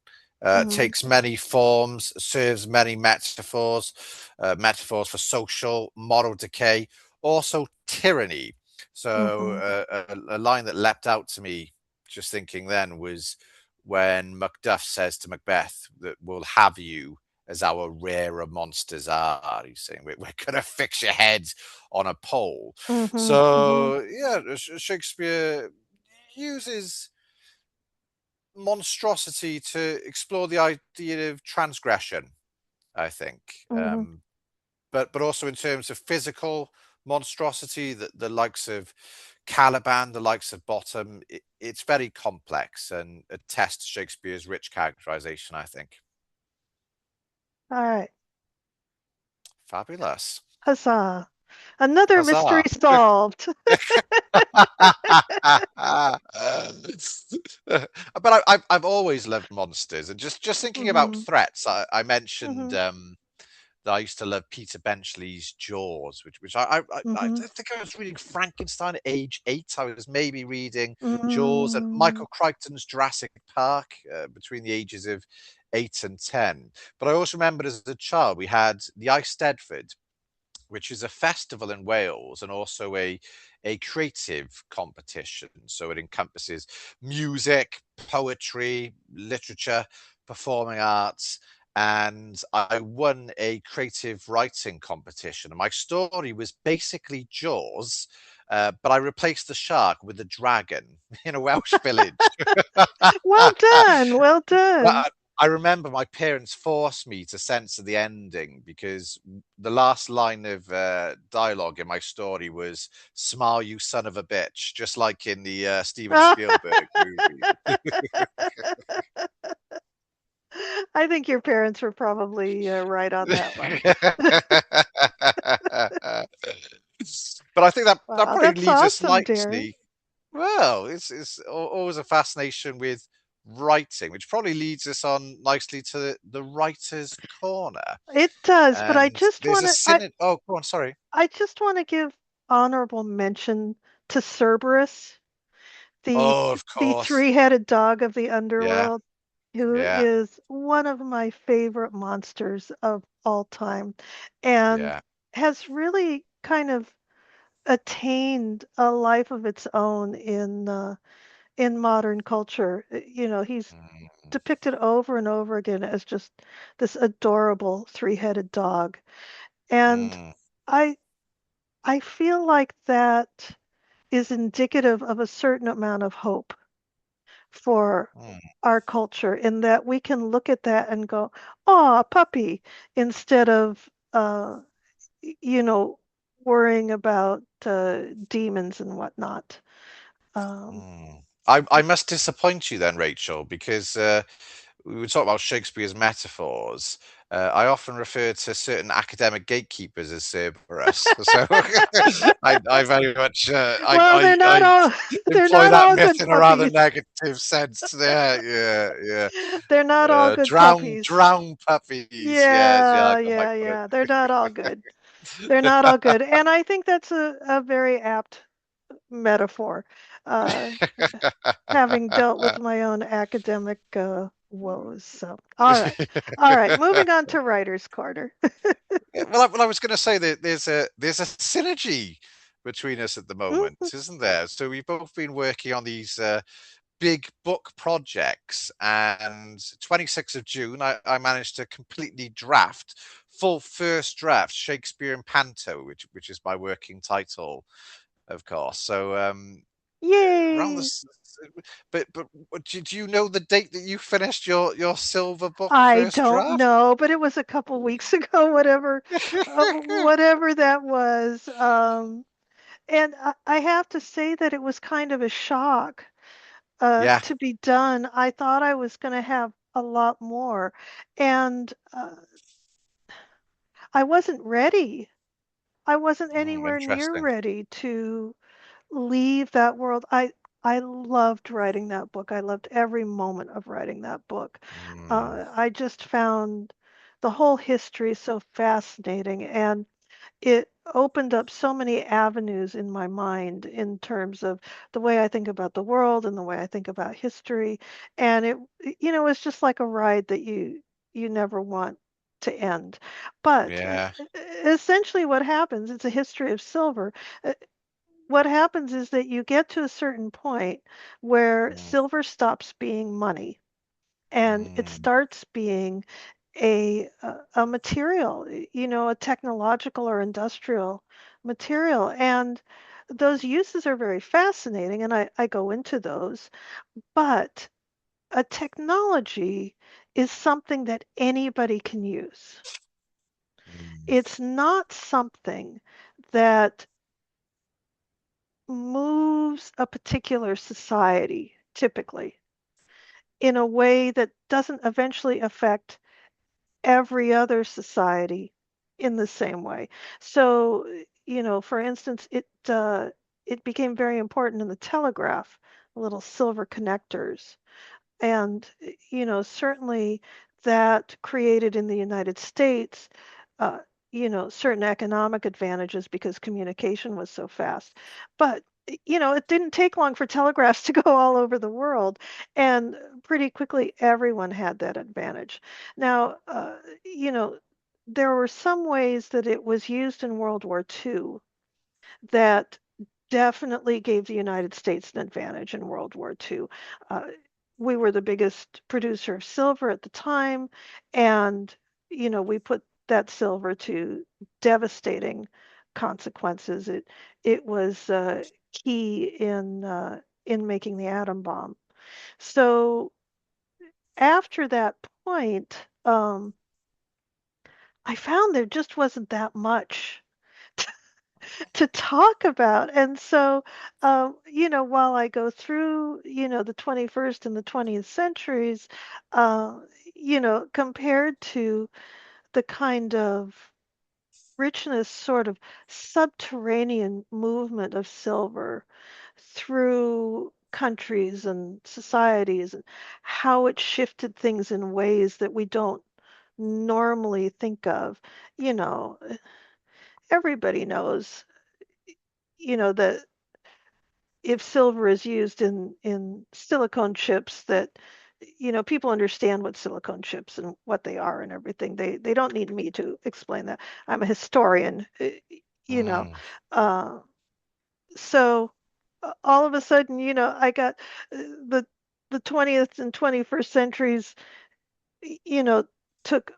Hmm. takes many forms, serves many metaphors, metaphors for social, moral decay, also tyranny. So Hmm. a line that leapt out to me just thinking then was when Macduff says to Macbeth that we'll have you as our rarer monsters are. He's saying we're going to fix your heads on a pole. Hmm. Hmm. So yeah, Shakespeare uses monstrosity to explore the idea of transgression, I think, Hmm. but also in terms of physical monstrosity, the likes of Caliban, the likes of Bottom, it's very complex and attests to Shakespeare's rich characterization, I think. All right. Fabulous. Huzzah. Another mystery Huzzah. solved. But I've always loved monsters, and just thinking about Hmm. threats, I mentioned Hmm. that I used to love Peter Benchley's Jaws, which I Hmm. think I was reading Frankenstein at age 8. I was maybe reading Jaws and Hmm. Michael Crichton's Jurassic Park between the ages of 8 and 10. But I also remembered as a child we had the Eisteddfod, which is a festival in Wales and also a creative competition. So it encompasses music, poetry, literature, performing arts. And I won a creative writing competition. And my story was basically Jaws, but I replaced the shark with a dragon in a Welsh village. Well done. Well But done. I remember my parents forced me to censor the ending because the last line of dialogue in my story was "Smile, you son of a bitch," just like in the Steven Spielberg movie. I think your parents were probably right on that one. But I think that Wow, probably that's leads us awesome, Darren. nicely. Well, it's always a fascination with writing, which probably leads us on nicely to the writer's corner. It does, but And there's a synod. Oh, go on. Sorry. I just want to give honorable mention to Cerberus, the Oh, of the course. three-headed dog of the Yeah, underworld, who yeah, is one of my favorite monsters of all time, and yeah. has really kind of attained a life of its own in modern culture. He's Mm, depicted over and over again as just this adorable three-headed dog. And mm, I I feel like that is indicative of a certain amount of hope for mm, our culture in that we can look at that and go, "Oh, a puppy," instead of you know, worrying about demons and whatnot. Um, mm. I must disappoint you then, Rachel, because we were talking about Shakespeare's metaphors. I often refer to certain academic gatekeepers as Cerberus. So I very much Well, I they're employ not that all myth good in a rather puppies. negative sense. Yeah, yeah, yeah. They're not all good puppies. Drown puppies. Yes, yeah, Yeah, like I might yeah, put yeah. They're not all good. They're not all good. And I think that's a very apt metaphor, uh, having dealt with it. my own academic woes. So, all right. All right. Moving on to writer's corner. Yeah, well, I was going to say that there's a synergy between us at the moment, Mhm. isn't there? So we've both been working on these big book projects, and 26th of June, I managed to completely draft full first draft Shakespeare and Panto, which is my working title, of course. So around Yay. this, but do you know the date that you finished your silver book I first don't draft? know, but it was a couple weeks ago, whatever that was. And I have to say that it was kind of a shock Yeah. to be done. I thought I was going to have a lot more, and I wasn't ready. I wasn't anywhere near Interesting. ready to leave that world. I loved writing that book. I loved every moment of writing that book. Mm, I just found the whole history so fascinating, and it opened up so many avenues in my mind in terms of the way I think about the world and the way I think about history. And it was just like a ride that you never want to end. But yeah. essentially, what happens, it's a history of silver. Uh, What happens is that you get to a certain point where Mm, silver stops being money and it mm, starts being a material, a technological or industrial material. And those uses are very fascinating, and I go into those. But a technology is something that anybody can use. mm, It's not something that moves a particular society typically in a way that doesn't eventually affect every other society in the same way. So, for instance, it became very important in the telegraph, little silver connectors. And, certainly that created in the United States, uh, certain economic advantages because communication was so fast. But, it didn't take long for telegraphs to go all over the world. And pretty quickly, everyone had that advantage. Now, there were some ways that it was used in World War II that definitely gave the United States an advantage in World War II. Uh, we were the biggest producer of silver at the time, and we put that silver to devastating consequences. It was key in making the atom bomb. So after that point, I found there just wasn't that much to talk about. And so, while I go through, the 21st and the 20th centuries, uh, compared to the kind of richness, sort of subterranean movement of silver through countries and societies and how it shifted things in ways that we don't normally think of, you know, everybody knows, that if silver is used in silicone chips, that people understand what silicone chips and what they are and everything. They don't need me to explain that. I'm a historian, you know. mm. Uh, so all of a sudden, I got the 20th and 21st centuries, you know, took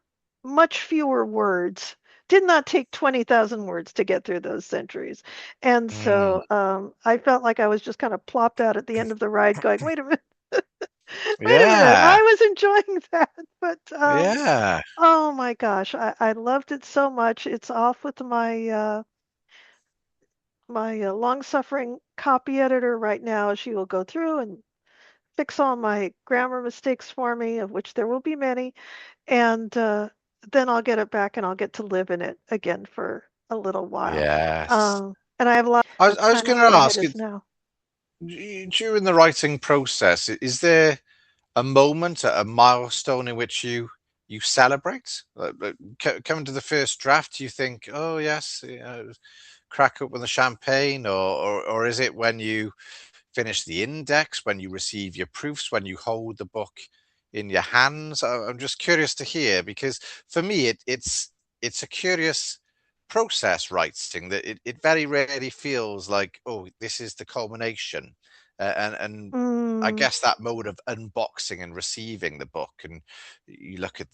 much fewer words. Did not take 20,000 words to get through those centuries. And Mm. so I felt like I was just kind of plopped out at the end of the ride going, wait a minute, wait a minute. Yeah, I was enjoying that. But yeah. oh my gosh, I loved it so much. It's off with my long-suffering copy editor right now. She will go through and fix all my grammar mistakes for me, of which there will be many. And then I'll get it back and I'll get to live in it again for a little while. Yes. And I have a lot I, more I was time going where to my head ask, is now. during the writing process, is there a moment, a milestone in which you celebrate? Coming to the first draft, do you think, oh yes, crack open the champagne, or is it when you finish the index, when you receive your proofs, when you hold the book in your hands? I'm just curious to hear, because for me, it's a curious process writing that it very rarely feels like, oh, this is the culmination. And I Mm, guess that mode of unboxing and receiving the book, and you look at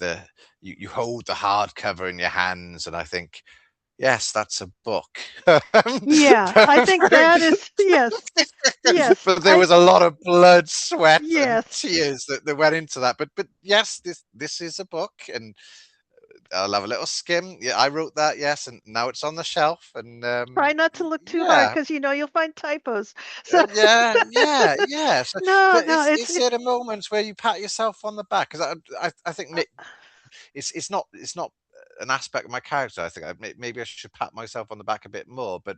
you hold the hardcover in your hands, and I think, yes, that's a book. yeah, I think that is yes, yes. But there was a lot of blood, sweat, and Yes, tears that went into that. But yes, this is a book, and I'll have a little skim. Yeah, I wrote that, yes, and now it's on the shelf. And try not to look too hard yeah, because you'll find typos. So yeah. So, no, but no, is there a moment where you pat yourself on the back? Because I think it's not an aspect of my character. I think maybe I should pat myself on the back a bit more, but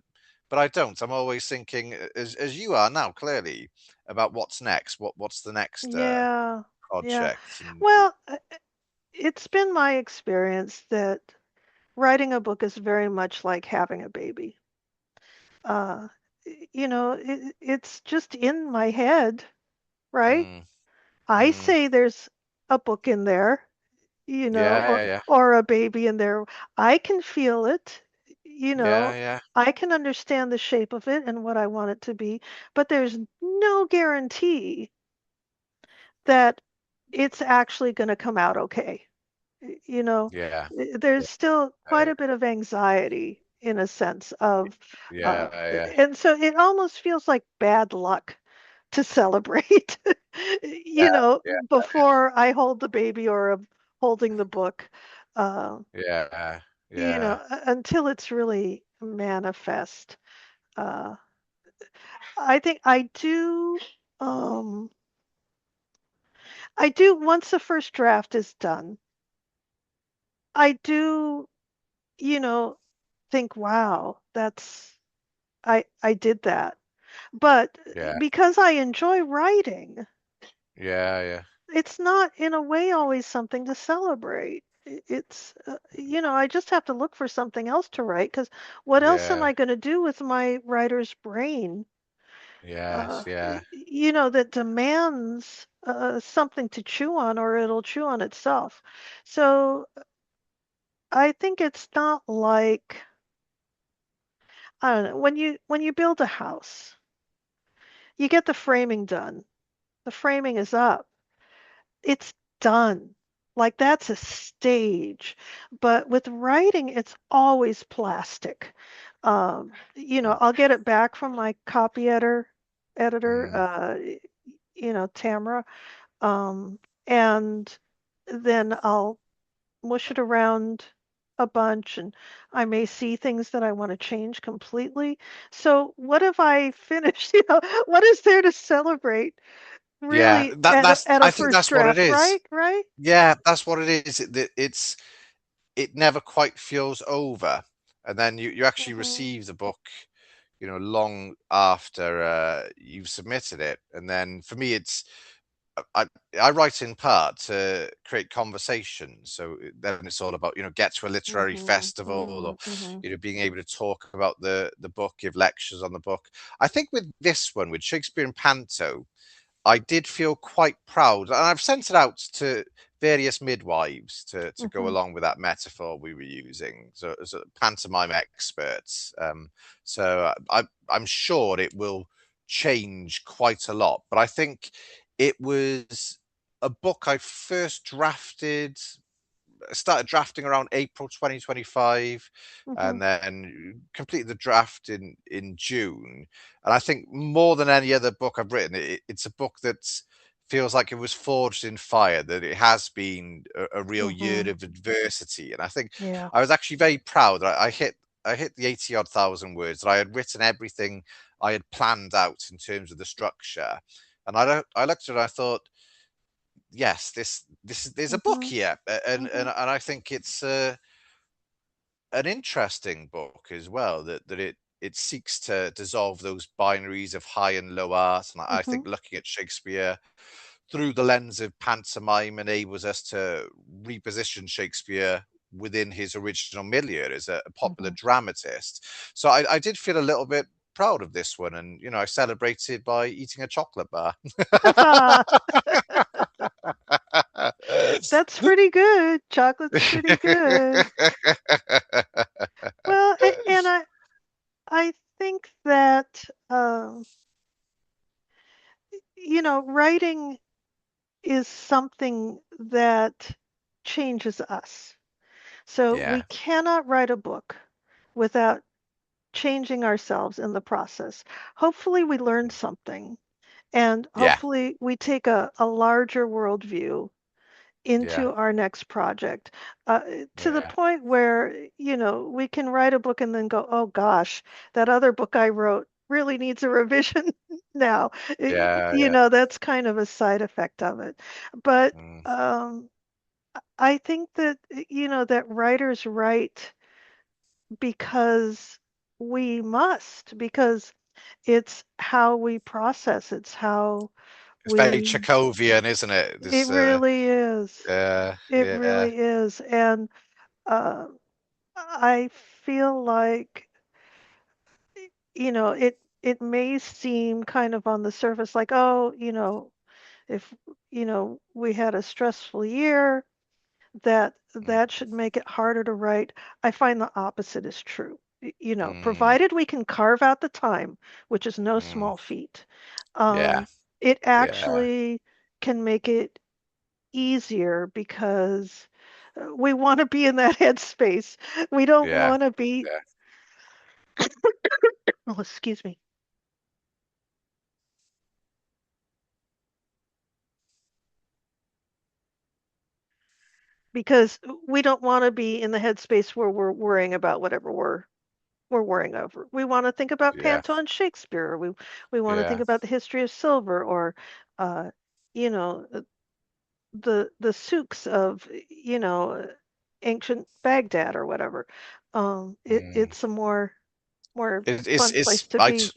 I don't. I'm always thinking, as you are now, clearly, about what's next. What's the next yeah, yeah. project? And Well, it's been my experience that writing a book is very much like having a baby. Uh, it's just in my head, right? mm, I mm, say there's a book in there, yeah, yeah, or a baby in there. I can feel it, you yeah, know. yeah, I can understand the shape of it and what I want it to be, but there's no guarantee that it's actually going to come out okay. You know, yeah, there's still quite yeah, a bit of anxiety in a sense of, yeah, yeah, and so it almost feels like bad luck to celebrate, yeah, before I hold the baby or am holding the book, uh, yeah, yeah, until it's really manifest. Uh, I think um, I do once the first draft is done, I do, you know, think, wow, I did that. But yeah, because I enjoy writing, yeah, yeah, it's not in a way always something to celebrate. It's, I just have to look for something else to write because what else am yeah, I going to do with my writer's brain, yes, yeah, that demands something to chew on or it'll chew on itself. So I think it's not like, I don't know, when you build a house, you get the framing done. The framing is up. It's done. Like that's a stage. But with writing, it's always plastic. I'll get it back from my copy editor, mm, Tamara, and then I'll mush it around a bunch and I may see things that I want to change completely. So what have I finished? What is there to celebrate yeah. really That at that's a I think first that's what it draft, is. right? Right? Yeah, that's what it is. It never quite feels over, and then you actually Hmm. receive the book, long after you've submitted it. And then for me, I I write in part to create conversation. So then it's all about, get to a literary Hmm. festival, or Hmm. Hmm. being able to talk about the book, give lectures on the book. I think with this one, with Shakespeare and Panto, I did feel quite proud, and I've sent it out to various midwives to go Hmm. along with that metaphor we were using, so pantomime experts. So I'm sure it will change quite a lot, but I think it was a book I first started drafting around April 2025, Hmm. and then completed the draft in June. And I think more than any other book I've written, it's a book that feels like it was forged in fire, that it has been a real year Hmm. of adversity. And I think Yeah. I was actually very proud. I hit the 80 odd thousand words, that I had written everything I had planned out in terms of the structure. And I looked at it and I thought, yes, this there's a book Hmm. here, Hmm. and I think it's an interesting book as well. That it seeks to dissolve those binaries of high and low art, and I Hmm. think looking at Shakespeare through the lens of pantomime enables us to reposition Shakespeare within his original milieu as a popular Hmm. dramatist. So I did feel a little bit proud of this one, and I celebrated by eating a chocolate bar. That's pretty good. Chocolate's pretty good. Well, and I think that writing is something that changes us. So we Yeah, cannot write a book without changing ourselves in the process. Hopefully, we learn something, and yeah, hopefully, we take a larger worldview yeah, into our next project, to the yeah, point where, we can write a book and then go, oh gosh, that other book I wrote really needs a revision now. yeah, yeah. That's kind of a side effect of it. But Mm. I think that, that writers write because we must, because it's how we process, it's how It's very we, Chekhovian, isn't it? it This, really is. It yeah, really is. And uh, I feel like, it may seem kind of on the surface like, oh, if, we had a stressful year, mm, that should make it harder to write. I find the opposite is true. mm, Provided we can carve out the time, which is no mm, small feat, yeah, it yeah, actually can make it easier because we want to be in that headspace. We don't yeah, want to be, yeah. oh, excuse me, because we don't want to be in the headspace where we're worrying about whatever we're worrying over. We want to think about Yeah, Panto and Shakespeare. We want to think yeah, about the history of silver, or uh, you know the souks of ancient Baghdad or whatever. mm. It's a more It's fun place to I be.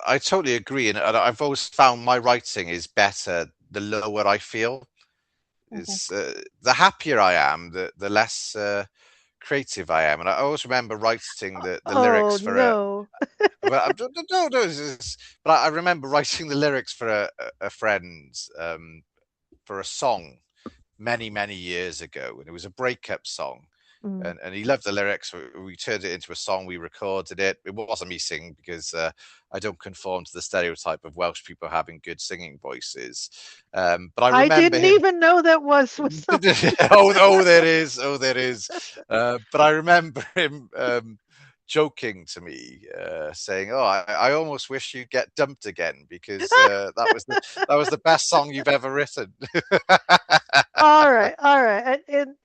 I totally agree, and I've always found my writing is better the lower I feel. Mhm. It's the happier I am, the less creative I am, and I always remember writing the Oh lyrics for a. no. Well, no, but I remember writing the lyrics for a friend for a song many years ago, and it was a breakup song. Mm. And he loved the lyrics. We turned it into a song. We recorded it. It wasn't me singing because I don't conform to the stereotype of Welsh people having good singing voices. But I I remember didn't him. even know that was something. Oh, there is. Oh, there is. But I remember him joking to me, saying, "Oh, I almost wish you'd get dumped again because that was the best song you've ever written." All right, all right. And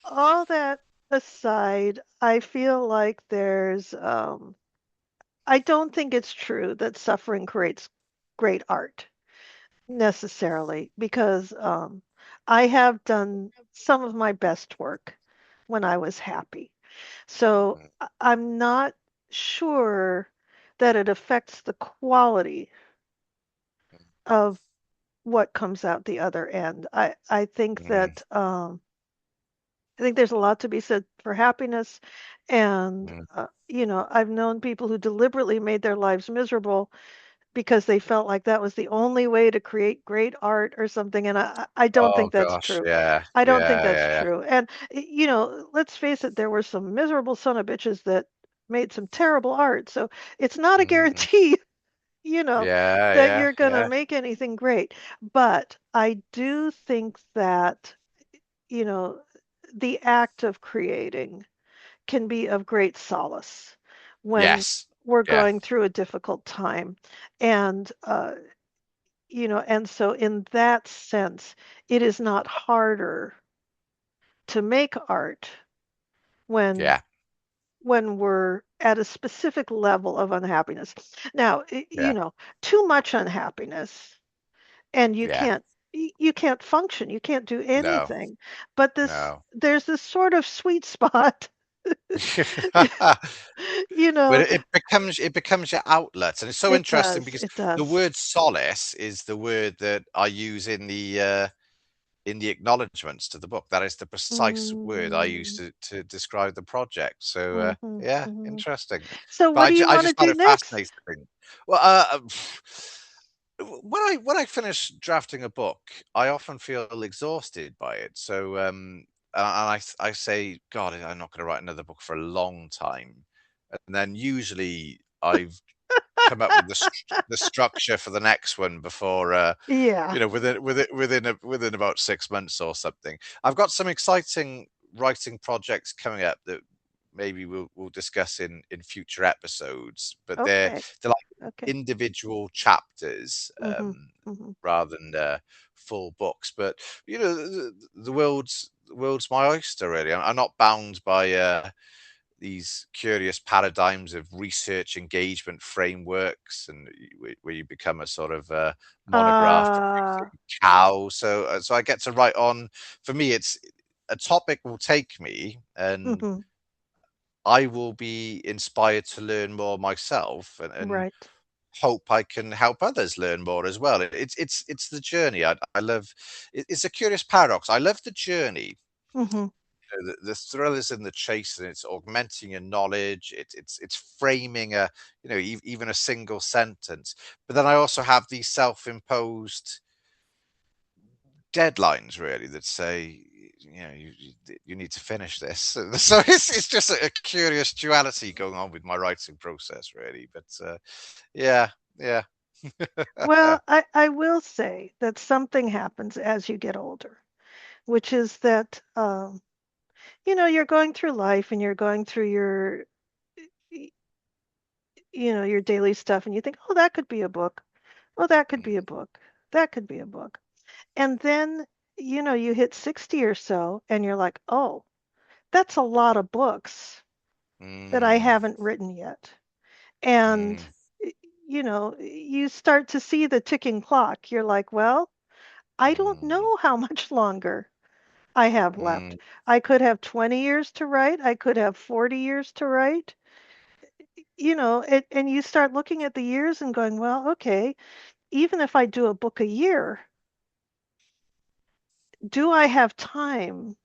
all that aside, I feel like I don't think it's true that suffering creates great art necessarily, because I have done some of my best work when I was happy. So I'm not sure that it affects the quality of what comes out the other end. Mm, I think there's a lot to be said for happiness. And, mm. I've known people who deliberately made their lives miserable because they felt like that was the only way to create great art or something. And I don't Oh think that's gosh, true. yeah, I don't think yeah, that's yeah, true. And, let's face it, there were some miserable son of bitches that made some terrible art. So it's not yeah. a Mhm. guarantee, you know, Yeah, that yeah, you're going to yeah, make anything great. But I do think that, you know, the act of creating can be of great solace when yes, we're yeah, going through a difficult time. And, and so in that sense, it is not harder to make art when yeah, we're at a specific level of unhappiness. Now, yeah, too much unhappiness and you yeah, can't you can't function, you can't do No, anything. But no. there's this sort of sweet spot, you But know. it becomes your outlet, and it's so It interesting does, because it the does. word solace is the word that I use in the acknowledgements to the book. That is the precise word I use Mm, to describe the project. So hmm yeah, hmm. interesting. So But what do you I want to just found do it next? fascinating. Well, when I finish drafting a book, I often feel exhausted by it. So and I say, God, I'm not going to write another book for a long time. And then usually I've come up with the structure for the next one before Yeah. within about 6 months or something. I've got some exciting writing projects coming up that maybe we'll discuss in future episodes, but Okay. they're like Okay. individual chapters Hmm hmm. rather than full books. But the world's my oyster, really. I'm not bound by these curious paradigms of research engagement frameworks, and where you become a sort of monograph Uh, cow. So I get to write on. For me, it's a topic will take me, and hmm. I will be inspired to learn more myself, and Right. hope I can help others learn more as well. It's the journey. I love. It's a curious paradox. I love the journey. Hmm. The thrill is in the chase, and it's augmenting your knowledge. It's framing even a single sentence. But then I also have these self-imposed deadlines, really, that say, you need to finish this. So it's just a curious duality going on with my writing process, really. But yeah, yeah. Well, I will say that something happens as you get older, which is that you're going through life and you're going through y- your daily stuff, and you think, oh, that could be a book. Oh, that could be a book. That could be a book. And then, you hit 60 or so, and you're like, oh, that's a lot of books that I Mm, haven't written yet. And, mm, y- you start to see the ticking clock. You're like, well, I don't mm, know how much longer I have left. mm, I could have 20 years to write. I could have 40 years to write. And you start looking at the years and going, well, okay, even if I do a book a year, do I have time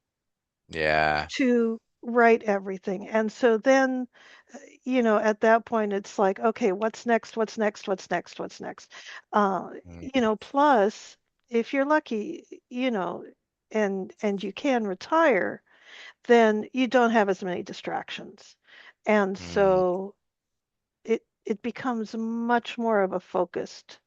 yeah. to write everything? And so then, at that point, it's like, okay, what's next? What's next? What's next? What's next? Mm, Plus, if you're lucky, and you can retire, then you don't have as many distractions. And mm, so it becomes much more of a focused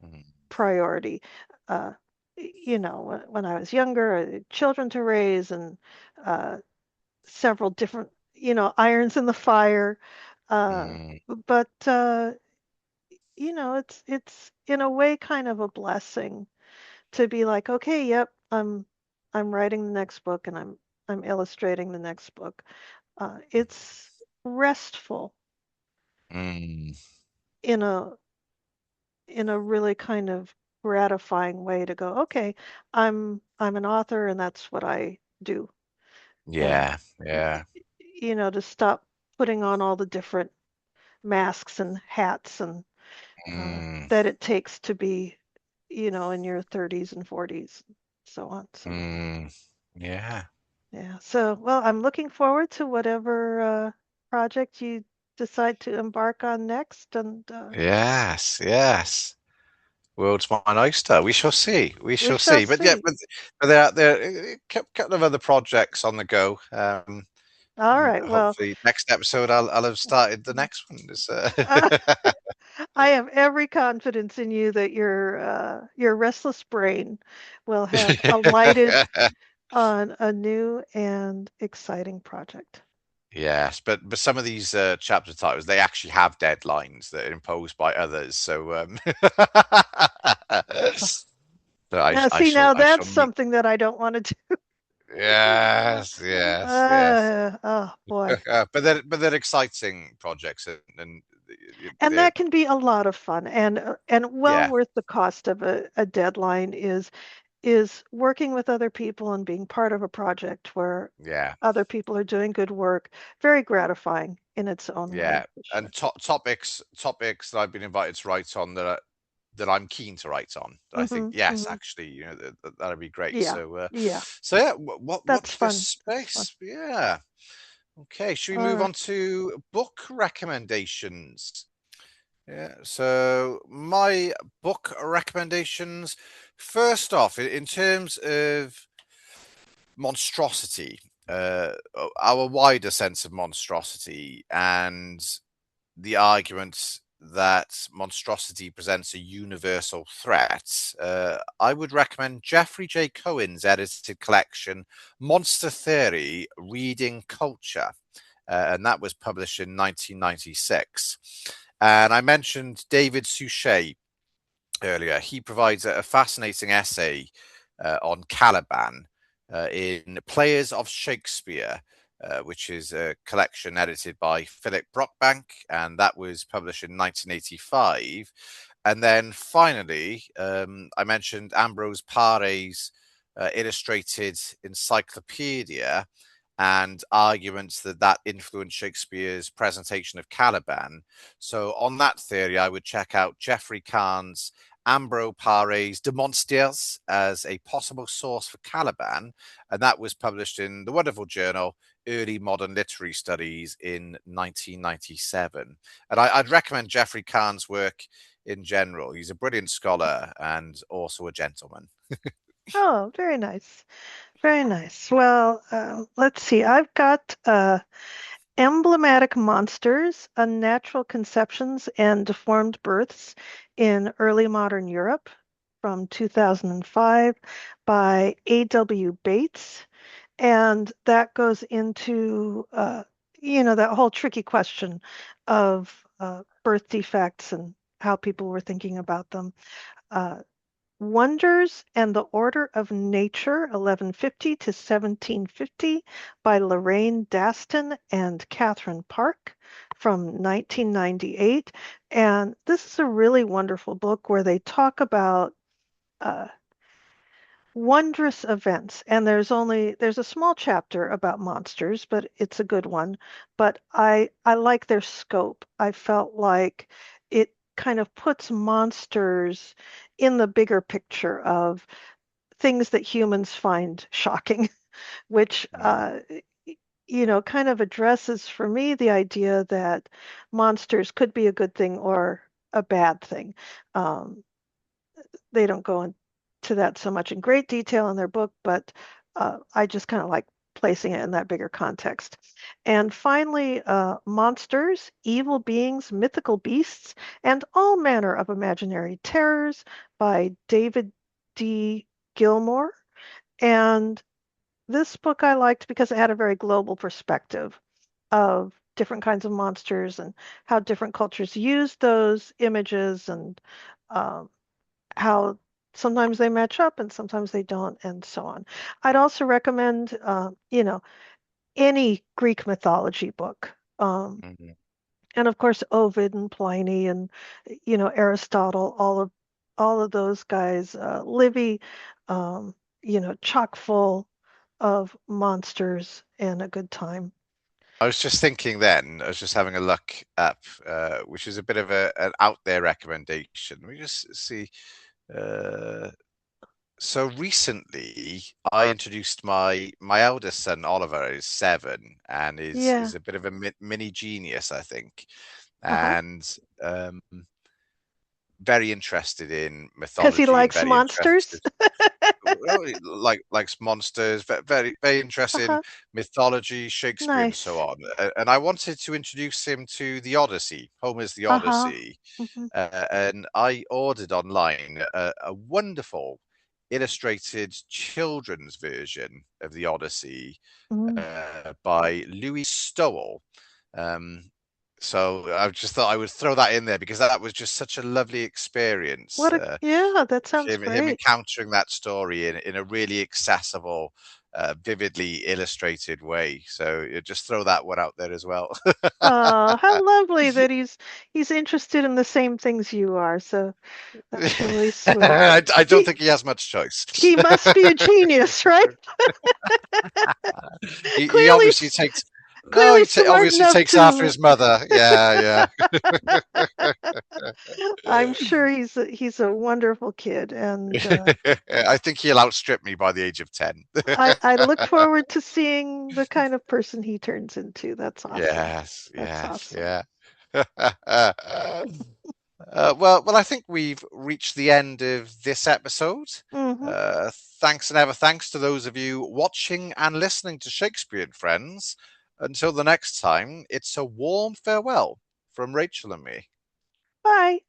mm, priority. Uh, when I was younger, I had children to raise and uh, several different, irons in the fire. Uh, mm, but it's in a way kind of a blessing to be like, okay, yep, I'm writing the next book and I'm illustrating the next book. It's restful mm. in a really kind of gratifying way to go, okay, I'm an author and that's what I do. And Yeah, y- yeah. to stop putting on all the different masks and hats and Mm, that it takes to be, in your 30s and 40s, so on. So mm, yeah. yeah. So well, I'm looking forward to whatever project you decide to embark on next, and Yes, yes. World's mine oyster. We shall see. We we shall shall see. But yeah, see. but there are a couple of other projects on the go. All right. Well, Hopefully, next episode I'll have started the next one. uh, I have every confidence in you that your restless brain will have alighted on a new and exciting project. Yes, but some of these chapter titles they actually have deadlines that are imposed by others. So so Now, I see, shall now I shall that's meet. something that I don't want to do. Yes, yes, yes. Oh boy. But they're exciting projects, and And they're that can be a lot of fun and well yeah, worth the cost of a deadline is working with other people and being part of a project where yeah, other people are doing good work. Very gratifying in its own yeah. way, for And sure. topics that I've been invited to write on that I'm keen to write on. That I think, Hmm. yes, Hmm. actually, that'd be great. Yeah, So, yeah, so yeah, that's watch this fun. That's fun. space. Yeah. Okay. Should we All move right. on to book recommendations? Yeah. So my book recommendations. First off, in terms of monstrosity, our wider sense of monstrosity, and the argument that monstrosity presents a universal threat, I would recommend Jeffrey J. Cohen's edited collection, Monster Theory Reading Culture. And that was published in 1996. And I mentioned David Suchet earlier. He provides a fascinating essay on Caliban in Players of Shakespeare, which is a collection edited by Philip Brockbank, and that was published in 1985. And then finally, I mentioned Ambrose Paré's illustrated encyclopedia and arguments that that influenced Shakespeare's presentation of Caliban. So on that theory, I would check out Geoffrey Kahn's Ambroise Paré's De Monstres as a possible source for Caliban, and that was published in the wonderful journal Early Modern Literary Studies in 1997. And I'd recommend Geoffrey Kahn's work in general. He's a brilliant scholar and also a gentleman. Oh, very nice. Very nice. Well, let's see. I've got Emblematic Monsters, Unnatural Conceptions and Deformed Births in Early Modern Europe from 2005 by A.W. Bates. And that goes into, that whole tricky question of birth defects and how people were thinking about them. Uh, Wonders and the Order of Nature, 1150 to 1750, by Lorraine Daston and Catherine Park from 1998. And this is a really wonderful book where they talk about uh, wondrous events. And there's a small chapter about monsters, but it's a good one. But I like their scope. I felt like it kind of puts monsters in the bigger picture of things that humans find shocking, which Mm. kind of addresses for me the idea that monsters could be a good thing or a bad thing. Um, they don't go into that so much in great detail in their book, but I just kind of like placing it in that bigger context. And finally, Monsters, Evil Beings, Mythical Beasts, and All Manner of Imaginary Terrors by David D. Gilmore. And this book I liked because it had a very global perspective of different kinds of monsters and how different cultures use those images and um, how sometimes they match up and sometimes they don't, and so on. I'd also recommend, any Greek mythology book. Mhm. And of course, Ovid and Pliny and, Aristotle, all of those guys, Livy, um, chock full of monsters and a good time. I was just thinking then, I was just having a look up, which is a bit of an out there recommendation. Let me just see. Uh, so recently, I introduced my eldest son Oliver, is 7, and Yeah. is a bit of a mini genius, I think, Uh-huh. and very interested in Because he mythology and likes very monsters. interested likes monsters, very interested in Uh-huh. mythology, Shakespeare, and so Nice. on. And I wanted to introduce him to the Odyssey, Homer's The Uh-huh. Odyssey, Hmm. and I ordered online a wonderful illustrated children's version of the Odyssey Mm. by Louis Stowell. Um, So I just thought I would throw that in there because that was just such a lovely experience. Yeah, that sounds Him great. encountering that story in a really accessible, vividly illustrated way. So you just throw that one out there as well. Oh, how lovely that he's interested in the same things you are. So that's really sweet. I don't He think he has much choice. he must be a genius, right? He Clearly, obviously takes no, clearly smart obviously enough takes after to. his mother. Yeah, I'm sure he's a wonderful kid, and yeah. I think he'll outstrip me by the age of 10. I look forward to seeing the kind of person he turns into. That's awesome. Yes, That's yes, awesome. yeah. Well, I think we've reached the end of this episode. Hmm. Uh, Thanks and ever thanks to those of you watching and listening to Shakespeare and Friends. Until the next time, it's a warm farewell from Rachel and me. Bye.